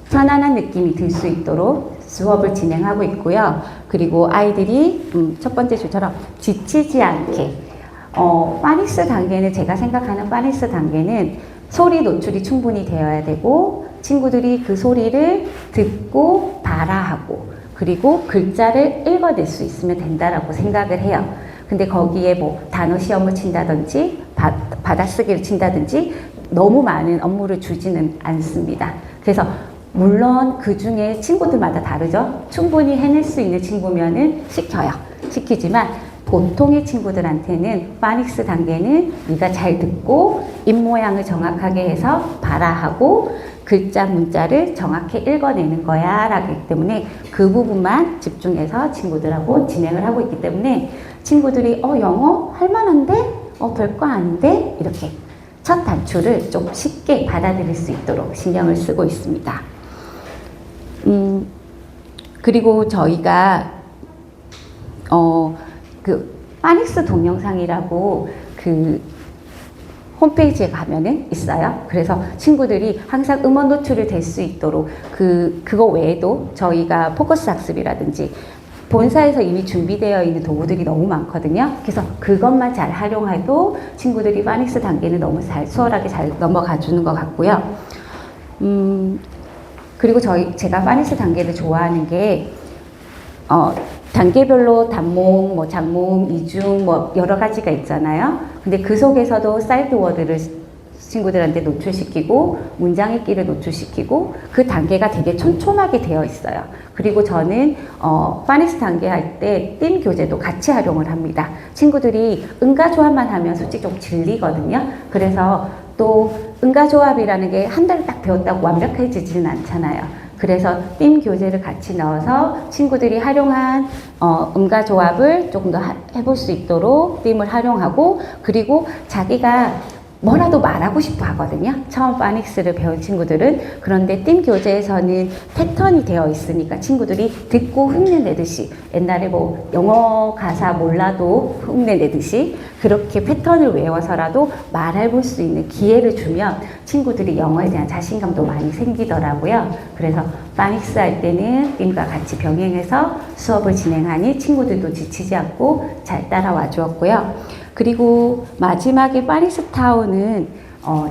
편안한 느낌이 들 수 있도록 수업을 진행하고 있고요. 그리고 아이들이 첫 번째 주처럼 지치지 않게 파닉스 단계는, 제가 생각하는 파닉스 단계는 소리 노출이 충분히 되어야 되고 친구들이 그 소리를 듣고 발화하고 그리고 글자를 읽어낼 수 있으면 된다라고 생각을 해요. 근데 거기에 단어 시험을 친다든지 받아쓰기를 친다든지 너무 많은 업무를 주지는 않습니다. 그래서 물론 그 중에 친구들마다 다르죠. 충분히 해낼 수 있는 친구면은 시키지만 보통의 친구들한테는 파닉스 단계는 네가 잘 듣고 입 모양을 정확하게 해서 발화하고 글자 문자를 정확히 읽어내는 거야 라기 때문에 그 부분만 집중해서 친구들하고 진행을 하고 있기 때문에 친구들이 영어 할만한데? 별거 아닌데? 이렇게 첫 단추를 좀 쉽게 받아들일 수 있도록 신경을 쓰고 있습니다. 그리고 저희가 파닉스 동영상이라고 홈페이지에 가면은 있어요. 그래서 친구들이 항상 음원 노출이 될 수 있도록 그거 외에도 저희가 포커스 학습이라든지 본사에서 이미 준비되어 있는 도구들이 너무 많거든요. 그래서 그것만 잘 활용해도 친구들이 파닉스 단계는 너무 수월하게 잘 넘어가 주는 것 같고요. 그리고 제가 파닉스 단계를 좋아하는 게 단계별로 단모음, 장모음, 이중 여러 가지가 있잖아요. 근데 그 속에서도 사이드 워드를 친구들한테 노출시키고 문장 읽기를 노출시키고 그 단계가 되게 촘촘하게 되어 있어요. 그리고 저는 파닉스 단계 할 때 띵 교재도 같이 활용을 합니다. 친구들이 응가 조합만 하면 솔직히 좀 질리거든요. 그래서 또 응가 조합이라는 게 한 달 딱 배웠다고 완벽해지지는 않잖아요. 그래서 띵 교재를 같이 넣어서 친구들이 활용한 음가 조합을 조금 더 해볼 수 있도록 띵을 활용하고 그리고 자기가 뭐라도 말하고 싶어 하거든요. 처음 파닉스를 배운 친구들은. 그런데 띵 교재에서는 패턴이 되어 있으니까 친구들이 듣고 흉내내듯이 옛날에 영어 가사 몰라도 흉내내듯이 그렇게 패턴을 외워서라도 말해볼 수 있는 기회를 주면 친구들이 영어에 대한 자신감도 많이 생기더라고요. 그래서 파닉스 할 때는 띵과 같이 병행해서 수업을 진행하니 친구들도 지치지 않고 잘 따라와 주었고요. 그리고 마지막에 파닉스 타운은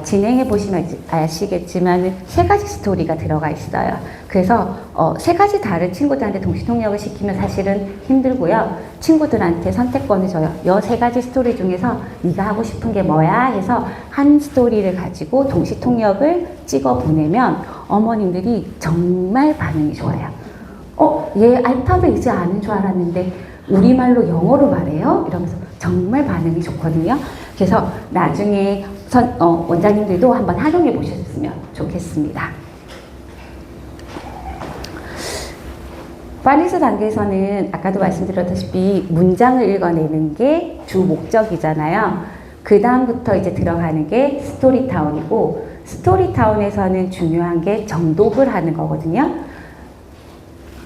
진행해 보시면 아시겠지만 3가지 스토리가 들어가 있어요. 그래서 3가지 다른 친구들한테 동시 통역을 시키면 사실은 힘들고요. 친구들한테 선택권을 줘요. 이 3가지 스토리 중에서 네가 하고 싶은 게 뭐야 해서 한 스토리를 가지고 동시 통역을 찍어 보내면 어머님들이 정말 반응이 좋아요. 얘 알파벳 이제 아는 줄 알았는데 우리말로 영어로 말해요? 이러면서 정말 반응이 좋거든요. 그래서 나중에 원장님들도 한번 활용해 보셨으면 좋겠습니다. 파닉스 단계에서는 아까도 말씀드렸다시피 문장을 읽어내는 게 주 목적이잖아요. 그 다음부터 이제 들어가는 게 스토리타운이고 스토리타운에서는 중요한 게 정독을 하는 거거든요.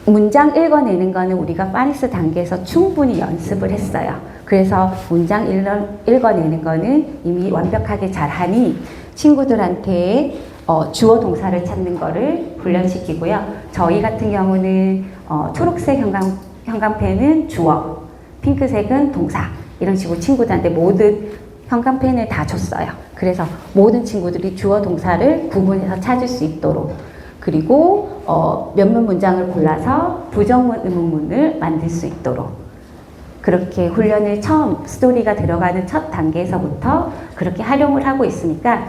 문장 읽어내는 거는 우리가 파닉스 단계에서 충분히 연습을 했어요. 그래서 문장 읽어내는 거는 이미 완벽하게 잘하니 친구들한테 주어 동사를 찾는 거를 훈련시키고요. 저희 같은 경우는 초록색 형광펜은 주어, 핑크색은 동사 이런 식으로 친구들한테 모든 형광펜을 다 줬어요. 그래서 모든 친구들이 주어 동사를 구분해서 찾을 수 있도록 그리고 몇몇 문장을 골라서 부정문, 의문문을 만들 수 있도록 그렇게 훈련을 처음 스토리가 들어가는 첫 단계에서부터 그렇게 활용을 하고 있으니까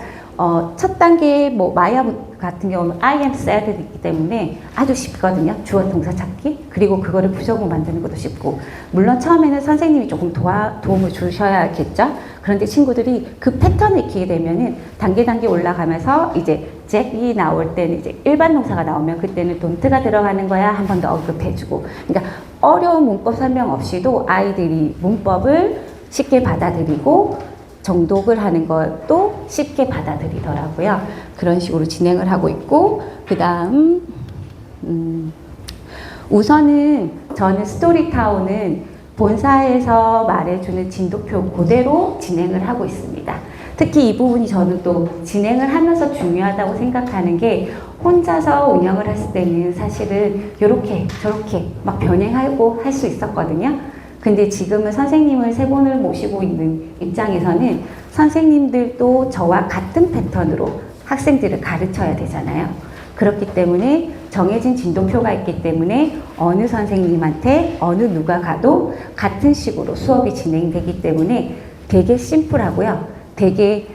첫 단계 마야 같은 경우는 I am sad이기 때문에 아주 쉽거든요. 주어 동사 찾기 그리고 그거를 부정문 만드는 것도 쉽고 물론 처음에는 선생님이 조금 도움을 주셔야겠죠. 그런데 친구들이 그 패턴을 익히게 되면은 단계 올라가면서 이제 잭이 나올 때는 이제 일반 동사가 나오면 그때는 don't가 들어가는 거야 한 번 더 언급해주고 그러니까 어려운 문법 설명 없이도 아이들이 문법을 쉽게 받아들이고 정독을 하는 것도 쉽게 받아들이더라고요. 그런 식으로 진행을 하고 있고 그 다음 우선은 저는 스토리타운은 본사에서 말해주는 진도표 그대로 진행을 하고 있습니다. 특히 이 부분이 저는 또 진행을 하면서 중요하다고 생각하는 게 혼자서 운영을 했을 때는 사실은 이렇게 저렇게 막 변행하고 할 수 있었거든요. 근데 지금은 선생님을 3분을 모시고 있는 입장에서는 선생님들도 저와 같은 패턴으로 학생들을 가르쳐야 되잖아요. 그렇기 때문에 정해진 진도표가 있기 때문에 어느 선생님한테 어느 누가 가도 같은 식으로 수업이 진행되기 때문에 되게 심플하고요. 되게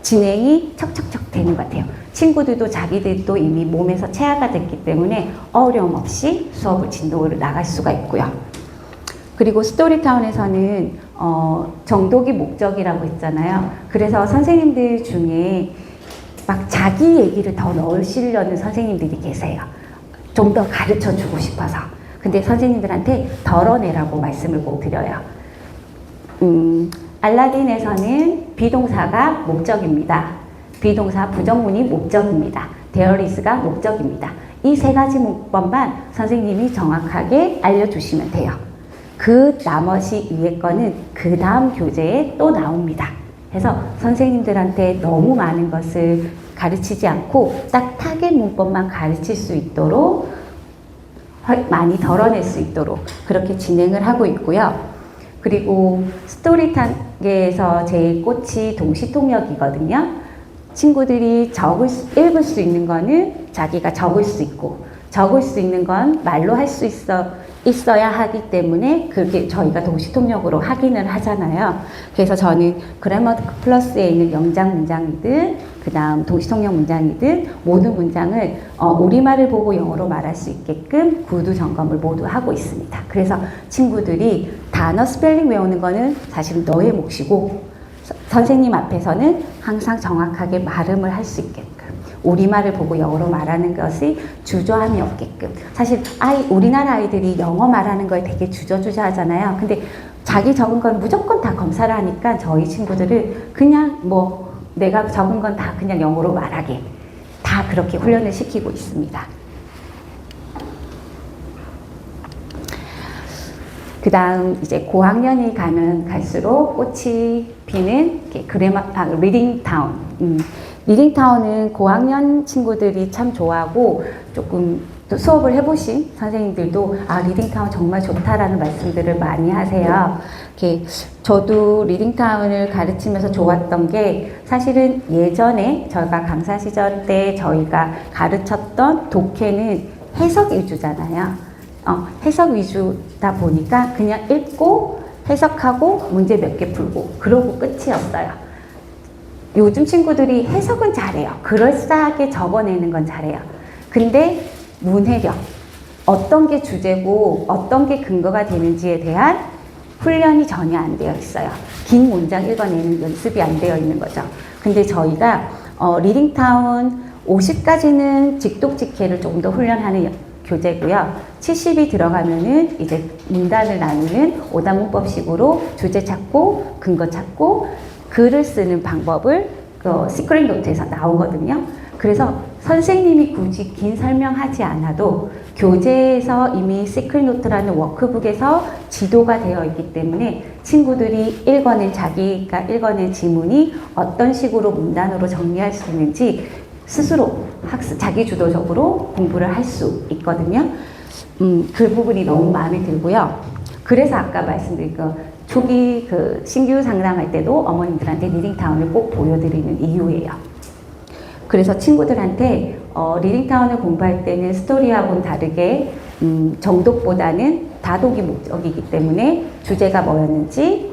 진행이 척척척 되는 것 같아요. 친구들도 자기들도 이미 몸에서 체화가 됐기 때문에 어려움 없이 수업을 진도를 나갈 수가 있고요. 그리고 스토리타운에서는 정독이 목적이라고 했잖아요. 그래서 선생님들 중에 막 자기 얘기를 더 넣으시려는 선생님들이 계세요. 좀 더 가르쳐 주고 싶어서. 근데 선생님들한테 덜어내라고 말씀을 꼭 드려요. 알라딘에서는 비동사가 목적입니다. 비동사 부정문이 목적입니다. There is가 목적입니다. 이 세 가지 문법만 선생님이 정확하게 알려주시면 돼요. 그 나머지 위에 거는 그 다음 교재에 또 나옵니다. 그래서 선생님들한테 너무 많은 것을 가르치지 않고 딱 타겟 문법만 가르칠 수 있도록 많이 덜어낼 수 있도록 그렇게 진행을 하고 있고요. 그리고 스토리타임에서 제일 꽃이 동시통역이거든요. 친구들이 읽을 수 있는 거는 자기가 적을 수 있고 적을 수 있는 건 말로 할 수 있어야 하기 때문에 그게 저희가 동시통역으로 확인을 하잖아요. 그래서 저는 그래머 플러스에 있는 영장 문장이든 그 다음 동시통역 문장이든 모든 문장을 우리말을 보고 영어로 말할 수 있게끔 구두 점검을 모두 하고 있습니다. 그래서 친구들이 단어 스펠링 외우는 거는 사실 너의 몫이고 선생님 앞에서는 항상 정확하게 발음을 할 수 있게끔 우리말을 보고 영어로 말하는 것이 주저함이 없게끔. 사실 우리나라 아이들이 영어 말하는 거에 되게 주저주저 하잖아요. 근데 자기 적은 건 무조건 다 검사를 하니까 저희 친구들을 그냥 내가 적은 건 다 그냥 영어로 말하게 다 그렇게 훈련을 시키고 있습니다. 그 다음 이제 고학년이 가면 갈수록 꽃이 피는 리딩타운. 리딩타운은 고학년 친구들이 참 좋아하고 조금 또 수업을 해보신 선생님들도 리딩타운 정말 좋다라는 말씀들을 많이 하세요. 저도 리딩타운을 가르치면서 좋았던 게 사실은 예전에 저희가 강사 시절 때 저희가 가르쳤던 독해는 해석 위주잖아요. 해석 위주다 보니까 그냥 읽고 해석하고 문제 몇 개 풀고 그러고 끝이었어요. 요즘 친구들이 해석은 잘해요. 그럴싸하게 적어내는 건 잘해요. 근데 문해력, 어떤 게 주제고 어떤 게 근거가 되는지에 대한 훈련이 전혀 안 되어 있어요. 긴 문장 읽어내는 연습이 안 되어 있는 거죠. 근데 저희가 리딩타운 50까지는 직독직해를 조금 더 훈련하는 교재고요. 70이 들어가면은 이제 문단을 나누는 오답 문법식으로 주제 찾고 근거 찾고 글을 쓰는 방법을 시크릿 노트에서 나오거든요. 그래서 선생님이 굳이 긴 설명하지 않아도 교재에서 이미 시크릿 노트라는 워크북에서 지도가 되어 있기 때문에 친구들이 자기가 읽어낸 지문이 어떤 식으로 문단으로 정리할 수 있는지 스스로 자기 주도적으로 공부를 할 수 있거든요. 그 부분이 너무 마음에 들고요. 그래서 아까 말씀드린 초기 신규 상담할 때도 어머님들한테 리딩타운을 꼭 보여드리는 이유예요. 그래서 친구들한테 리딩타운을 공부할 때는 스토리하고는 다르게 정독보다는 다독이 목적이기 때문에 주제가 뭐였는지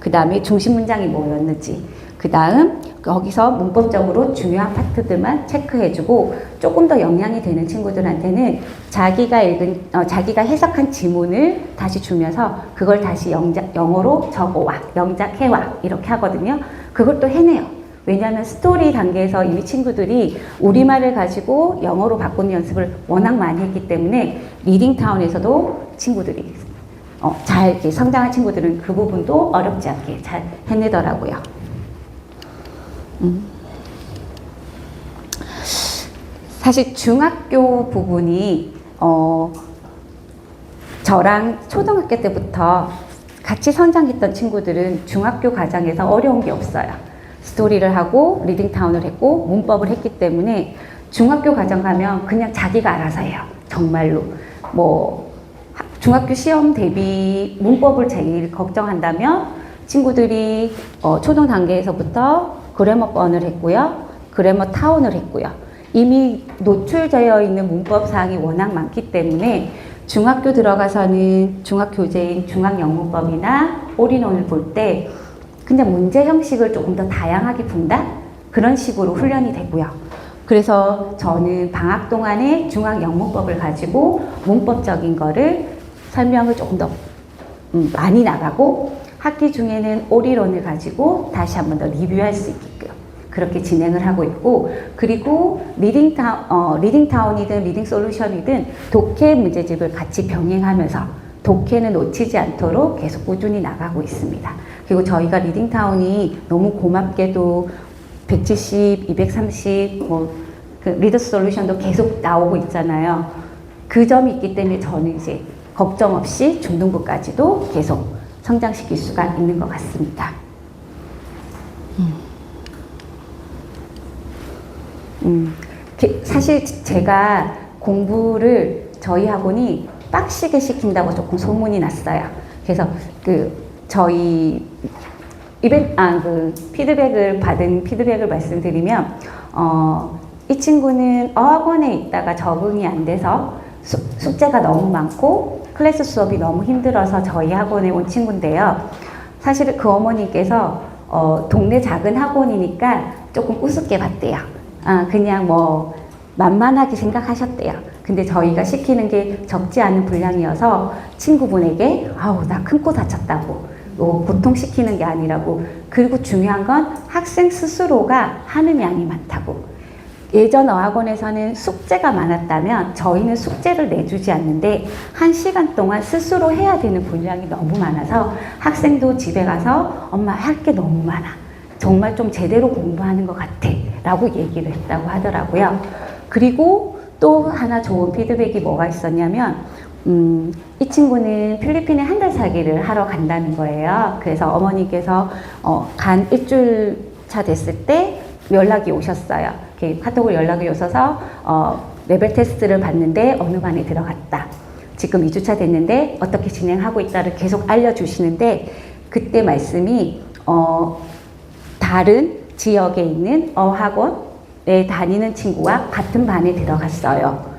그 다음에 중심 문장이 뭐였는지 그 다음 거기서 문법적으로 중요한 파트들만 체크해주고 조금 더 영향이 되는 친구들한테는 자기가 해석한 지문을 다시 주면서 그걸 다시 영어로 적어와, 영작해와 이렇게 하거든요. 그걸 또 해내요. 왜냐하면 스토리 단계에서 이미 친구들이 우리말을 가지고 영어로 바꾸는 연습을 워낙 많이 했기 때문에 리딩타운에서도 친구들이 잘 이렇게 성장한 친구들은 그 부분도 어렵지 않게 잘 해내더라고요. 사실 중학교 부분이 저랑 초등학교 때부터 같이 성장했던 친구들은 중학교 과정에서 어려운 게 없어요. 스토리를 하고 리딩타운을 했고 문법을 했기 때문에 중학교 과정 가면 그냥 자기가 알아서 해요. 정말로 중학교 시험 대비 문법을 제일 걱정한다면 친구들이 초등 단계에서부터 그래머번을 했고요. 그래머 타운을 했고요. 이미 노출되어 있는 문법 사항이 워낙 많기 때문에 중학교 들어가서는 중학교재인 중학영문법이나 올인원을 볼 때 그냥 문제 형식을 조금 더 다양하게 푼다? 그런 식으로 훈련이 되고요. 그래서 저는 방학 동안에 중앙영문법을 가지고 문법적인 거를 설명을 조금 더 많이 나가고, 학기 중에는 오리론을 가지고 다시 한 번 더 리뷰할 수 있게끔 그렇게 진행을 하고 있고, 그리고 리딩타운이든 리딩솔루션이든 독해 문제집을 같이 병행하면서 독해는 놓치지 않도록 계속 꾸준히 나가고 있습니다. 그리고 저희가 리딩타운이 너무 고맙게도 170, 230, 그 리더스 솔루션도 계속 나오고 있잖아요. 그 점이 있기 때문에 저는 이제 걱정 없이 중등부까지도 계속 성장시킬 수가 있는 것 같습니다. 사실 제가 공부를 저희 학원이 빡시게 시킨다고 조금 소문이 났어요. 그래서 저희 피드백을 받은 피드백을 말씀드리면, 이 친구는 어학원에 있다가 적응이 안 돼서 숙제가 너무 많고 클래스 수업이 너무 힘들어서 저희 학원에 온 친구인데요. 사실 그 어머니께서 동네 작은 학원이니까 조금 우습게 봤대요. 그냥 뭐 만만하게 생각하셨대요. 근데 저희가 시키는 게 적지 않은 분량이어서 친구분에게 아우 나 큰 코 다쳤다고, 고통시키는 게 아니라고, 그리고 중요한 건 학생 스스로가 하는 양이 많다고. 예전 어학원에서는 숙제가 많았다면 저희는 숙제를 내주지 않는데 1시간 동안 스스로 해야 되는 분량이 너무 많아서 학생도 집에 가서 엄마 할 게 너무 많아, 정말 좀 제대로 공부하는 것 같아 라고 얘기를 했다고 하더라고요. 그리고 또 하나 좋은 피드백이 뭐가 있었냐면, 이 친구는 필리핀에 한 달 살기를 하러 간다는 거예요. 그래서 어머니께서 간 일주일 차 됐을 때 연락이 오셨어요. 이렇게 카톡으로 연락이 오셔서 레벨 테스트를 봤는데 어느 반에 들어갔다, 지금 2주차 됐는데 어떻게 진행하고 있다를 계속 알려주시는데, 그때 말씀이 다른 지역에 있는 어학원에 다니는 친구와 같은 반에 들어갔어요.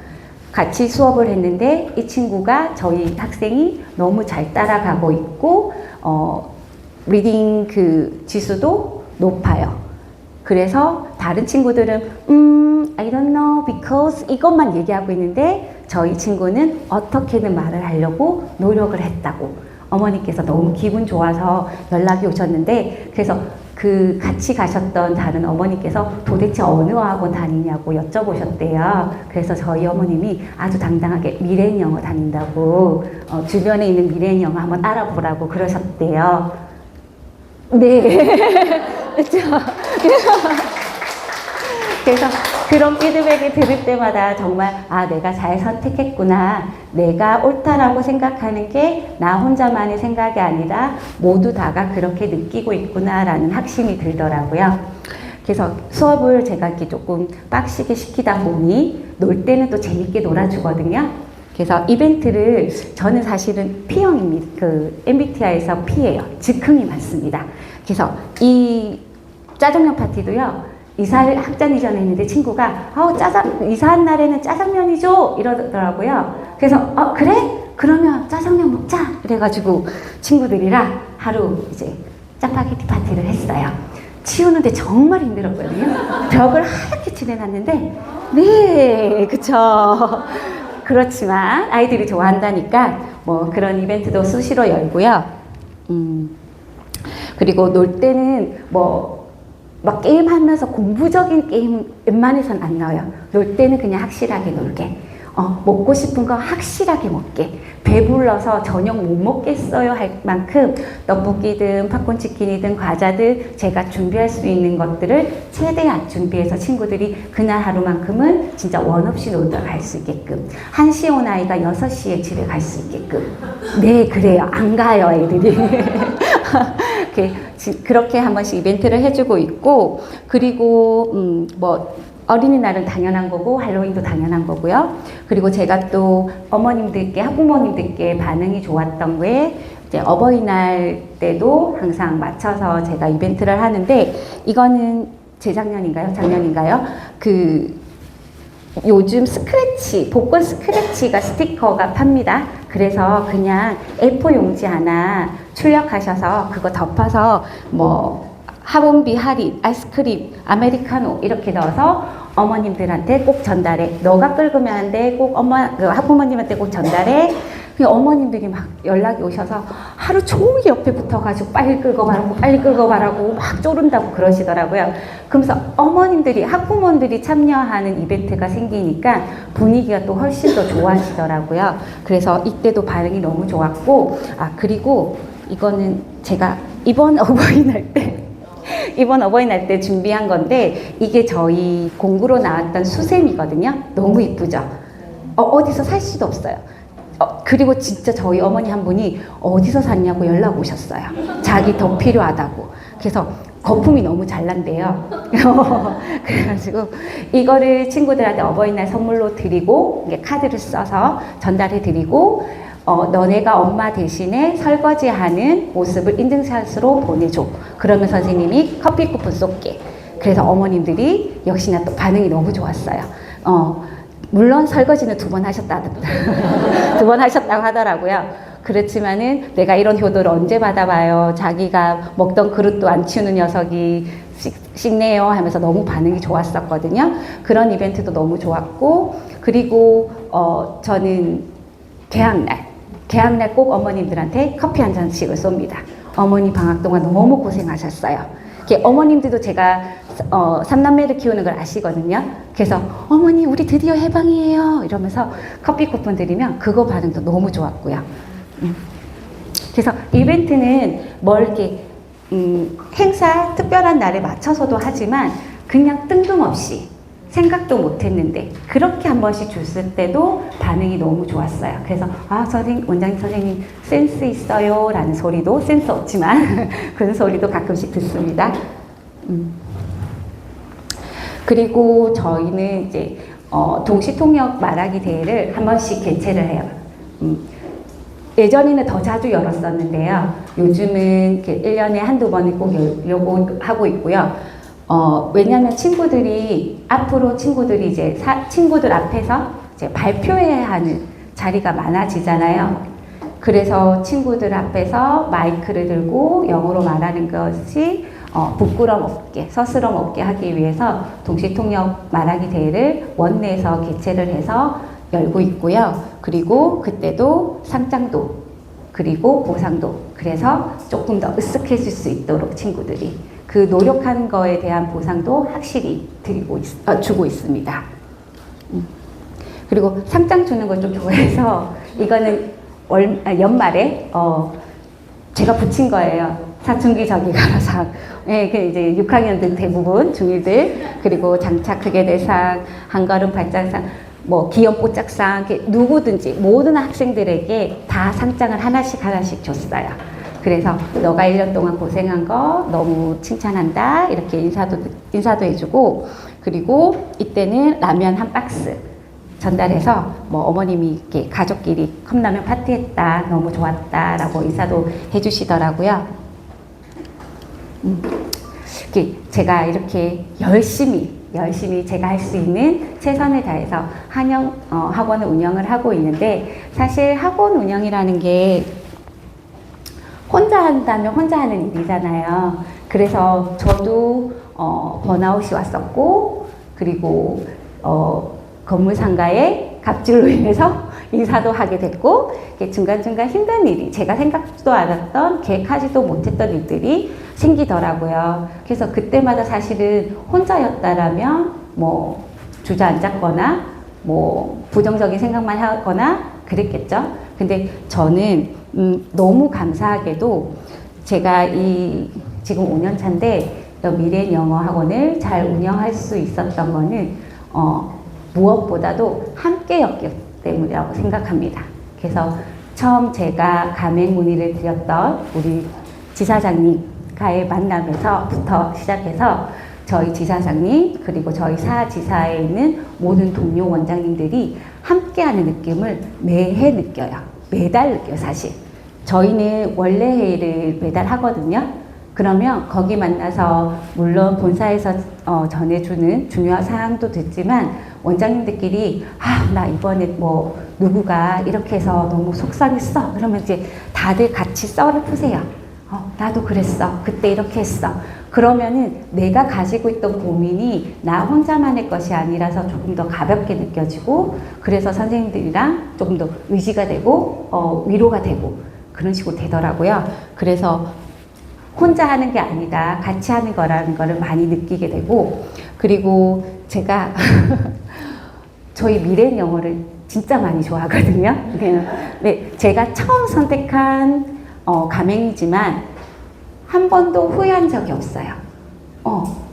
같이 수업을 했는데 이 친구가 저희 학생이 너무 잘 따라가고 있고 리딩 그 지수도 높아요. 그래서 다른 친구들은 I don't know because 이것만 얘기하고 있는데 저희 친구는 어떻게든 말을 하려고 노력을 했다고 어머니께서 너무 기분 좋아서 연락이 오셨는데, 그래서 그 같이 가셨던 다른 어머니께서 도대체 어느 학원 다니냐고 여쭤보셨대요. 그래서 저희 어머님이 아주 당당하게 미래인 영어 다닌다고, 주변에 있는 미래인 영어 한번 알아보라고 그러셨대요. 네. 그렇죠. 그래서 그런 피드백을 들을 때마다 정말 내가 잘 선택했구나, 내가 옳다라고 생각하는 게 나 혼자만의 생각이 아니라 모두 다가 그렇게 느끼고 있구나 라는 확신이 들더라고요. 그래서 수업을 제가 이렇게 조금 빡시게 시키다 보니 놀 때는 또 재밌게 놀아주거든요. 그래서 이벤트를 저는 사실은 P형입니다. 그 MBTI에서 P예요. 즉흥이 많습니다. 그래서 이 짜장면 파티도요, 이사를 학전 이전에 했는데 친구가 이사한 날에는 짜장면이죠 이러더라고요. 그래서 그래? 그러면 짜장면 먹자 이래가지고 친구들이랑 하루 이제 짜파게티 파티를 했어요. 치우는데 정말 힘들었거든요. 벽을 하얗게 칠해놨는데, 네, 그쵸. 그렇지만 아이들이 좋아한다니까 뭐 그런 이벤트도 수시로 열고요. 그리고 놀 때는 막 게임하면서 공부적인 게임 웬만해선 안 넣어요. 놀 때는 그냥 확실하게 놀게. 먹고 싶은 거 확실하게 먹게. 배불러서 저녁 못 먹겠어요 할 만큼 떡볶이든 팝콘 치킨이든 과자들 제가 준비할 수 있는 것들을 최대한 준비해서 친구들이 그날 하루만큼은 진짜 원 없이 놀다 갈 수 있게끔, 1시에 온 아이가 6시에 집에 갈 수 있게끔. 네, 그래요. 안 가요 애들이. 그렇게 한 번씩 이벤트를 해주고 있고, 그리고 어린이날은 당연한 거고 할로윈도 당연한 거고요. 그리고 제가 또 어머님들께, 학부모님들께 반응이 좋았던 게 이제 어버이날 때도 항상 맞춰서 제가 이벤트를 하는데, 이거는 재작년인가요? 작년인가요? 요즘 스크래치, 복권 스크래치가 스티커가 팝니다. 그래서 그냥 A4 용지 하나 출력하셔서 그거 덮어서 뭐 학원비 할인, 아이스크림, 아메리카노 이렇게 넣어서 어머님들한테 꼭 전달해. 너가 긁으면 안 돼. 꼭 학부모님한테 꼭 전달해. 그 어머님들이 막 연락이 오셔서 하루 종일 옆에 붙어가지고 빨리 긁어가라고 빨리 긁어가라고 막 쪼른다고 그러시더라고요. 그러면서 어머님들이 학부모님들이 참여하는 이벤트가 생기니까 분위기가 또 훨씬 더 좋아지더라고요. 그래서 이때도 반응이 너무 좋았고, 그리고 이거는 제가 이번 어버이날 때 준비한 건데, 이게 저희 공구로 나왔던 수세미거든요. 너무 이쁘죠? 어디서 살 수도 없어요. 그리고 진짜 저희 어머니 한 분이 어디서 샀냐고 연락 오셨어요. 자기 더 필요하다고. 그래서 거품이 너무 잘 난대요. 그래가지고 이거를 친구들한테 어버이날 선물로 드리고, 이게 카드를 써서 전달해 드리고, 너네가 엄마 대신에 설거지하는 모습을 인증샷으로 보내줘. 그러면 선생님이 커피 쿠폰 쏠게. 그래서 어머님들이 역시나 또 반응이 너무 좋았어요. 물론 설거지는 2번 두 번 하셨다고 하더라고요. 그렇지만은 내가 이런 효도를 언제 받아봐요. 자기가 먹던 그릇도 안 치우는 녀석이 씻네요 하면서 너무 반응이 좋았었거든요. 그런 이벤트도 너무 좋았고, 그리고 저는 개학날 꼭 어머님들한테 커피 한 잔씩을 쏩니다. 어머니 방학 동안 너무 고생하셨어요. 어머님들도 제가 3남매를 키우는 걸 아시거든요. 그래서 어머니 우리 드디어 해방이에요 이러면서 커피 쿠폰 드리면 그거 반응도 너무 좋았고요. 그래서 이벤트는 뭘 이렇게 행사 특별한 날에 맞춰서도 하지만 그냥 뜬금없이 생각도 못했는데 그렇게 한 번씩 줬을 때도 반응이 너무 좋았어요. 그래서 원장님 선생님 센스 있어요 라는 소리도, 센스 없지만 그런 소리도 가끔씩 듣습니다. 그리고 저희는 이제 동시통역 말하기 대회를 한 번씩 개최를 해요. 예전에는 더 자주 열었었는데요. 요즘은 1년에 한두 번을 꼭 열려고 하고 있고요. 왜냐하면 앞으로 친구들이 이제 친구들 앞에서 이제 발표해야 하는 자리가 많아지잖아요. 그래서 친구들 앞에서 마이크를 들고 영어로 말하는 것이 부끄럼 없게, 서스럼 없게 하기 위해서 동시통역 말하기 대회를 원내에서 개최를 해서 열고 있고요. 그리고 그때도 상장도 그리고 보상도, 그래서 조금 더 으쓱해질 수 있도록 친구들이 그 노력하는 거에 대한 보상도 확실히 주고 있습니다. 그리고 상장 주는 걸 좀 좋아해서 이거는 연말에 제가 붙인 거예요. 사춘기 저기가라상. 예, 이제 6학년들 대부분 중1들, 그리고 장차 크게 대상, 한걸음 발장상, 뭐 기업 뽀짝상, 누구든지 모든 학생들에게 다 상장을 하나씩 줬어요. 그래서 너가 1년 동안 고생한 거 너무 칭찬한다 이렇게 인사도 해주고, 그리고 이때는 라면 한 박스 전달해서 뭐 어머님이 이렇게 가족끼리 컵라면 파티했다 너무 좋았다라고 인사도 해주시더라고요. 제가 이렇게 열심히 제가 할 수 있는 최선을 다해서 학원을 운영을 하고 있는데, 사실 학원 운영이라는 게 혼자 한다면 혼자 하는 일이잖아요. 그래서 저도 번아웃이 왔었고, 그리고 건물 상가의 갑질로 인해서 인사도 하게 됐고, 중간중간 힘든 일이, 제가 생각도 안 했던, 계획하지도 못했던 일들이 생기더라고요. 그래서 그때마다 사실은 혼자였다라면 뭐 주저앉았거나 뭐 부정적인 생각만 하거나 그랬겠죠. 근데 저는 너무 감사하게도 제가 지금 5년 차인데 미래인 영어 학원을 잘 운영할 수 있었던 거는 무엇보다도 함께였기 때문이라고 생각합니다. 그래서 처음 제가 가맹 문의를 드렸던 우리 지사장님과의 만남에서부터 시작해서 저희 지사장님 그리고 저희 사지사에 있는 모든 동료 원장님들이 함께하는 느낌을 매해 느껴요. 매달 느껴요. 사실 저희는 원래 회의를 매달 하거든요. 그러면 거기 만나서 물론 본사에서 전해주는 중요한 사항도 듣지만 원장님들끼리 나 이번에 뭐 누구가 이렇게 해서 너무 속상했어. 그러면 이제 다들 같이 썰을 푸세요. 나도 그랬어. 그때 이렇게 했어. 그러면은 내가 가지고 있던 고민이 나 혼자만의 것이 아니라서 조금 더 가볍게 느껴지고 그래서 선생님들이랑 조금 더 의지가 되고 위로가 되고 그런 식으로 되더라고요. 그래서 혼자 하는 게 아니다. 같이 하는 거라는 거를 많이 느끼게 되고 그리고 제가 저희 미래인 영어를 진짜 많이 좋아하거든요. 네, 제가 처음 선택한 가맹이지만 한 번도 후회한 적이 없어요.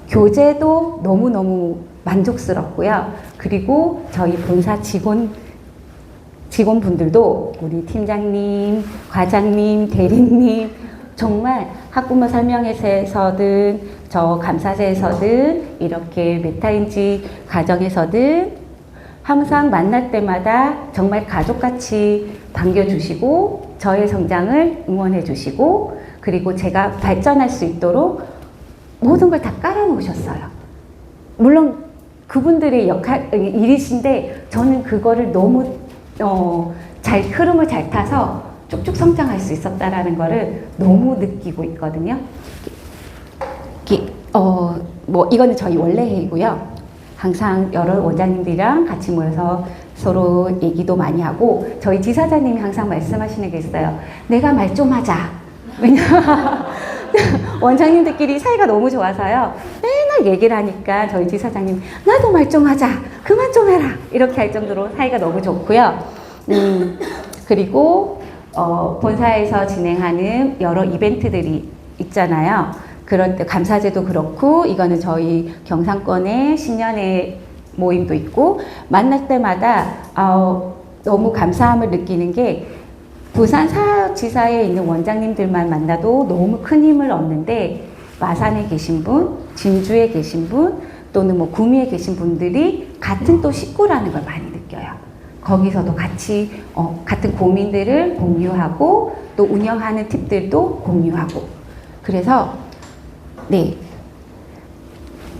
교재도 너무너무 만족스럽고요. 그리고 저희 본사 직원분들도 우리 팀장님, 과장님, 대리님 정말 학부모 설명회에서든 저 감사제에서든 이렇게 메타인지 과정에서든 항상 만날 때마다 정말 가족같이 반겨주시고 저의 성장을 응원해 주시고 그리고 제가 발전할 수 있도록 모든 걸 다 깔아놓으셨어요. 물론 그분들의 일이신데 저는 그거를 너무 흐름을 잘 타서 쭉쭉 성장할 수 있었다라는 거를 너무 느끼고 있거든요. 뭐 이거는 저희 원래 회의고요. 항상 여러 원장님들이랑 같이 모여서 서로 얘기도 많이 하고 저희 지사장님이 항상 말씀하시는 게 있어요. 내가 말 좀 하자. 왜냐면 원장님들끼리 사이가 너무 좋아서요. 맨날 얘기를 하니까 저희 지사장님 나도 말 좀 하자. 그만 좀 해라. 이렇게 할 정도로 사이가 너무 좋고요. 그리고 본사에서 진행하는 여러 이벤트들이 있잖아요. 그런 때 감사제도 그렇고 이거는 저희 경상권의 신년회 모임도 있고 만날 때마다 너무 감사함을 느끼는 게 부산 사지사에 있는 원장님들만 만나도 너무 큰 힘을 얻는데 마산에 계신 분, 진주에 계신 분 또는 뭐 구미에 계신 분들이 같은 또 식구라는 걸 많이 느껴요. 거기서도 같이 같은 고민들을 공유하고 또 운영하는 팁들도 공유하고 그래서 네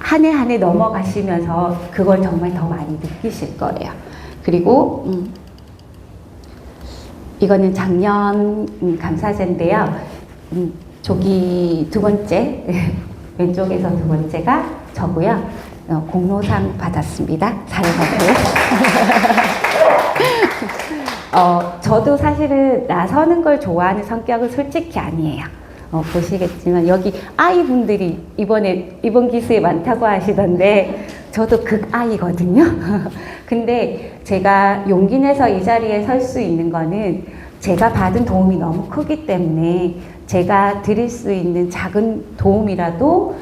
한 해 한 해 넘어가시면서 그걸 정말 더 많이 느끼실 거예요. 그리고 이거는 작년 감사제인데요. 저기 두 번째 왼쪽에서 두 번째가 저고요. 공로상 받았습니다. 잘해봤고요. 저도 사실은 나서는 걸 좋아하는 성격은 솔직히 아니에요. 보시겠지만 여기 아이분들이 이번 기수에 많다고 하시던데 저도 극아이거든요. 근데 제가 용기 내서 이 자리에 설 수 있는 거는 제가 받은 도움이 너무 크기 때문에 제가 드릴 수 있는 작은 도움이라도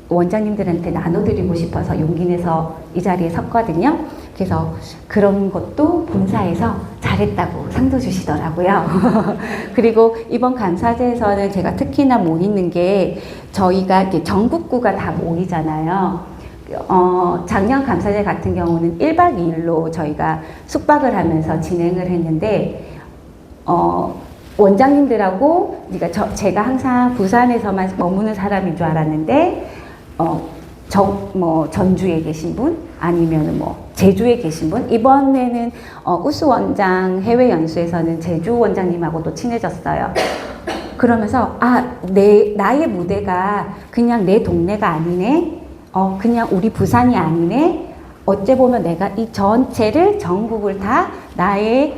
원장님들한테 나눠드리고 싶어서 용기 내서 이 자리에 섰거든요. 그래서 그런 것도 본사에서 잘했다고 상도 주시더라고요. 그리고 이번 감사제에서는 제가 특히나 모이는 게 저희가 이렇게 전국구가 다 모이잖아요. 작년 감사제 같은 경우는 1박 2일로 저희가 숙박을 하면서 진행을 했는데 원장님들하고 그러니까 제가 항상 부산에서만 머무는 사람인 줄 알았는데 전주에 계신 분 아니면 뭐 제주에 계신 분 이번에는 우수 원장 해외 연수에서는 제주 원장님하고도 친해졌어요. 그러면서 나의 무대가 그냥 내 동네가 아니네. 그냥 우리 부산이 아니네. 어째 보면 내가 이 전체를 전국을 다 나의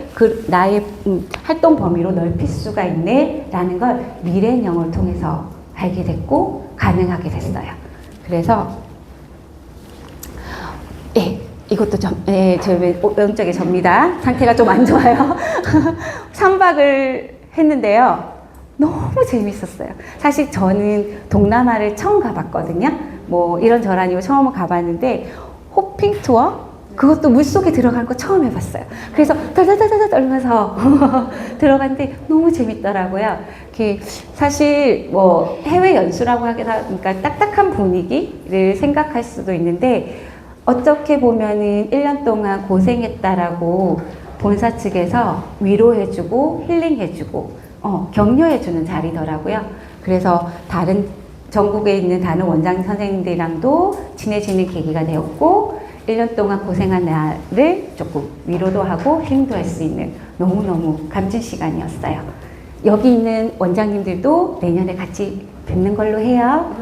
활동 범위로 넓힐 수가 있네라는 걸 미래인 영어를 통해서 알게 됐고 가능하게 됐어요. 그래서 이것도 저 왼쪽에 접니다. 상태가 좀 안 좋아요. 3박을 했는데요. 너무 재밌었어요. 사실 저는 동남아를 처음 가봤거든요. 뭐 이런저런 아니고 처음 가봤는데 호핑 투어? 그것도 물속에 들어가는 거 처음 해봤어요. 그래서 달달달달 떨면서 들어갔는데 너무 재밌더라고요. 사실 뭐 해외 연수라고 하니까 딱딱한 분위기를 생각할 수도 있는데 어떻게 보면은 1년 동안 고생했다라고 본사 측에서 위로해주고 힐링해주고 격려해주는 자리더라고요. 그래서 다른 전국에 있는 다른 원장 선생님들이랑도 친해지는 계기가 되었고 1년 동안 고생한 나를 조금 위로도 하고 힘도 할 수 있는 너무너무 값진 시간이었어요. 여기 있는 원장님들도 내년에 같이 뵙는 걸로 해요.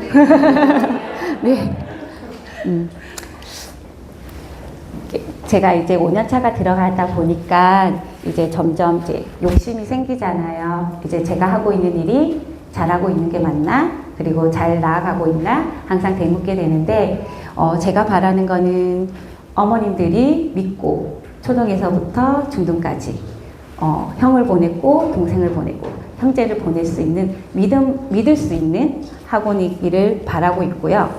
네. 제가 이제 5년차가 들어가다 보니까 이제 점점 이제 욕심이 생기잖아요. 이제 제가 하고 있는 일이 잘하고 있는 게 맞나? 그리고 잘 나아가고 있나? 항상 되묻게 되는데, 제가 바라는 거는 어머님들이 믿고, 초등에서부터 중등까지, 형을 보냈고, 동생을 보내고, 형제를 보낼 수 있는, 믿을 수 있는 학원이기를 바라고 있고요.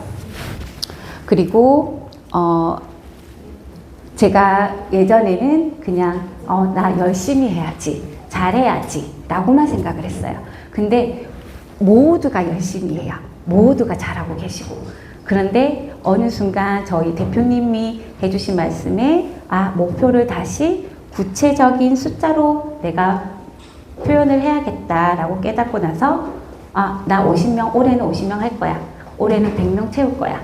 그리고, 제가 예전에는 그냥, 나 열심히 해야지, 잘해야지, 라고만 생각을 했어요. 근데 모두가 열심히 해요. 모두가 잘하고 계시고. 그런데 어느 순간 저희 대표님이 해주신 말씀에, 목표를 다시 구체적인 숫자로 내가 표현을 해야겠다라고 깨닫고 나서, 나 50명, 올해는 50명 할 거야. 올해는 100명 채울 거야.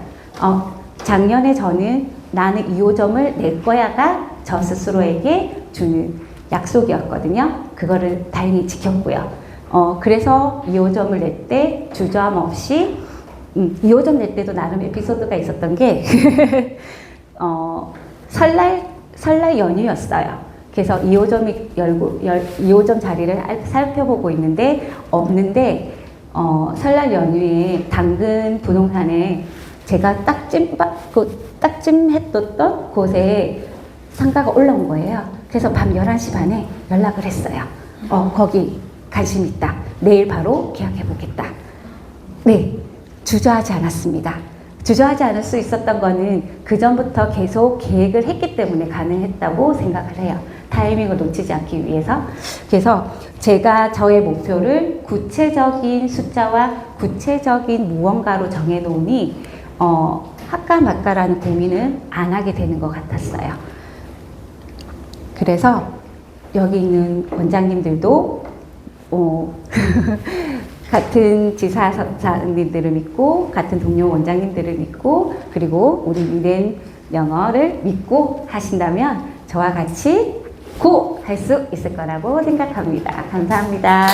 작년에 저는 나는 2호점을 낼 거야가 저 스스로에게 주는 약속이었거든요. 그거를 다행히 지켰고요. 그래서 2호점을 낼 때 주저함 없이 2호점 낼 때도 나름 에피소드가 있었던 게 설날 연휴였어요. 그래서 2호점 자리를 살펴보고 있는데 없는데 설날 연휴에 당근 부동산에 제가 딱찜했던 곳에 상가가 올라온 거예요. 그래서 밤 11시 반에 연락을 했어요. 거기 관심 있다. 내일 바로 계약해 보겠다. 네, 주저하지 않았습니다. 주저하지 않을 수 있었던 거는 그 전부터 계속 계획을 했기 때문에 가능했다고 생각을 해요. 타이밍을 놓치지 않기 위해서. 그래서 제가 저의 목표를 구체적인 숫자와 구체적인 무언가로 정해놓으니 할까 말까라는 고민을 안 하게 되는 것 같았어요. 그래서 여기 있는 원장님들도 같은 지사님들을 믿고 같은 동료 원장님들을 믿고 그리고 우리 미래는 영어를 믿고 하신다면 저와 같이 고! 할 수 있을 거라고 생각합니다. 감사합니다.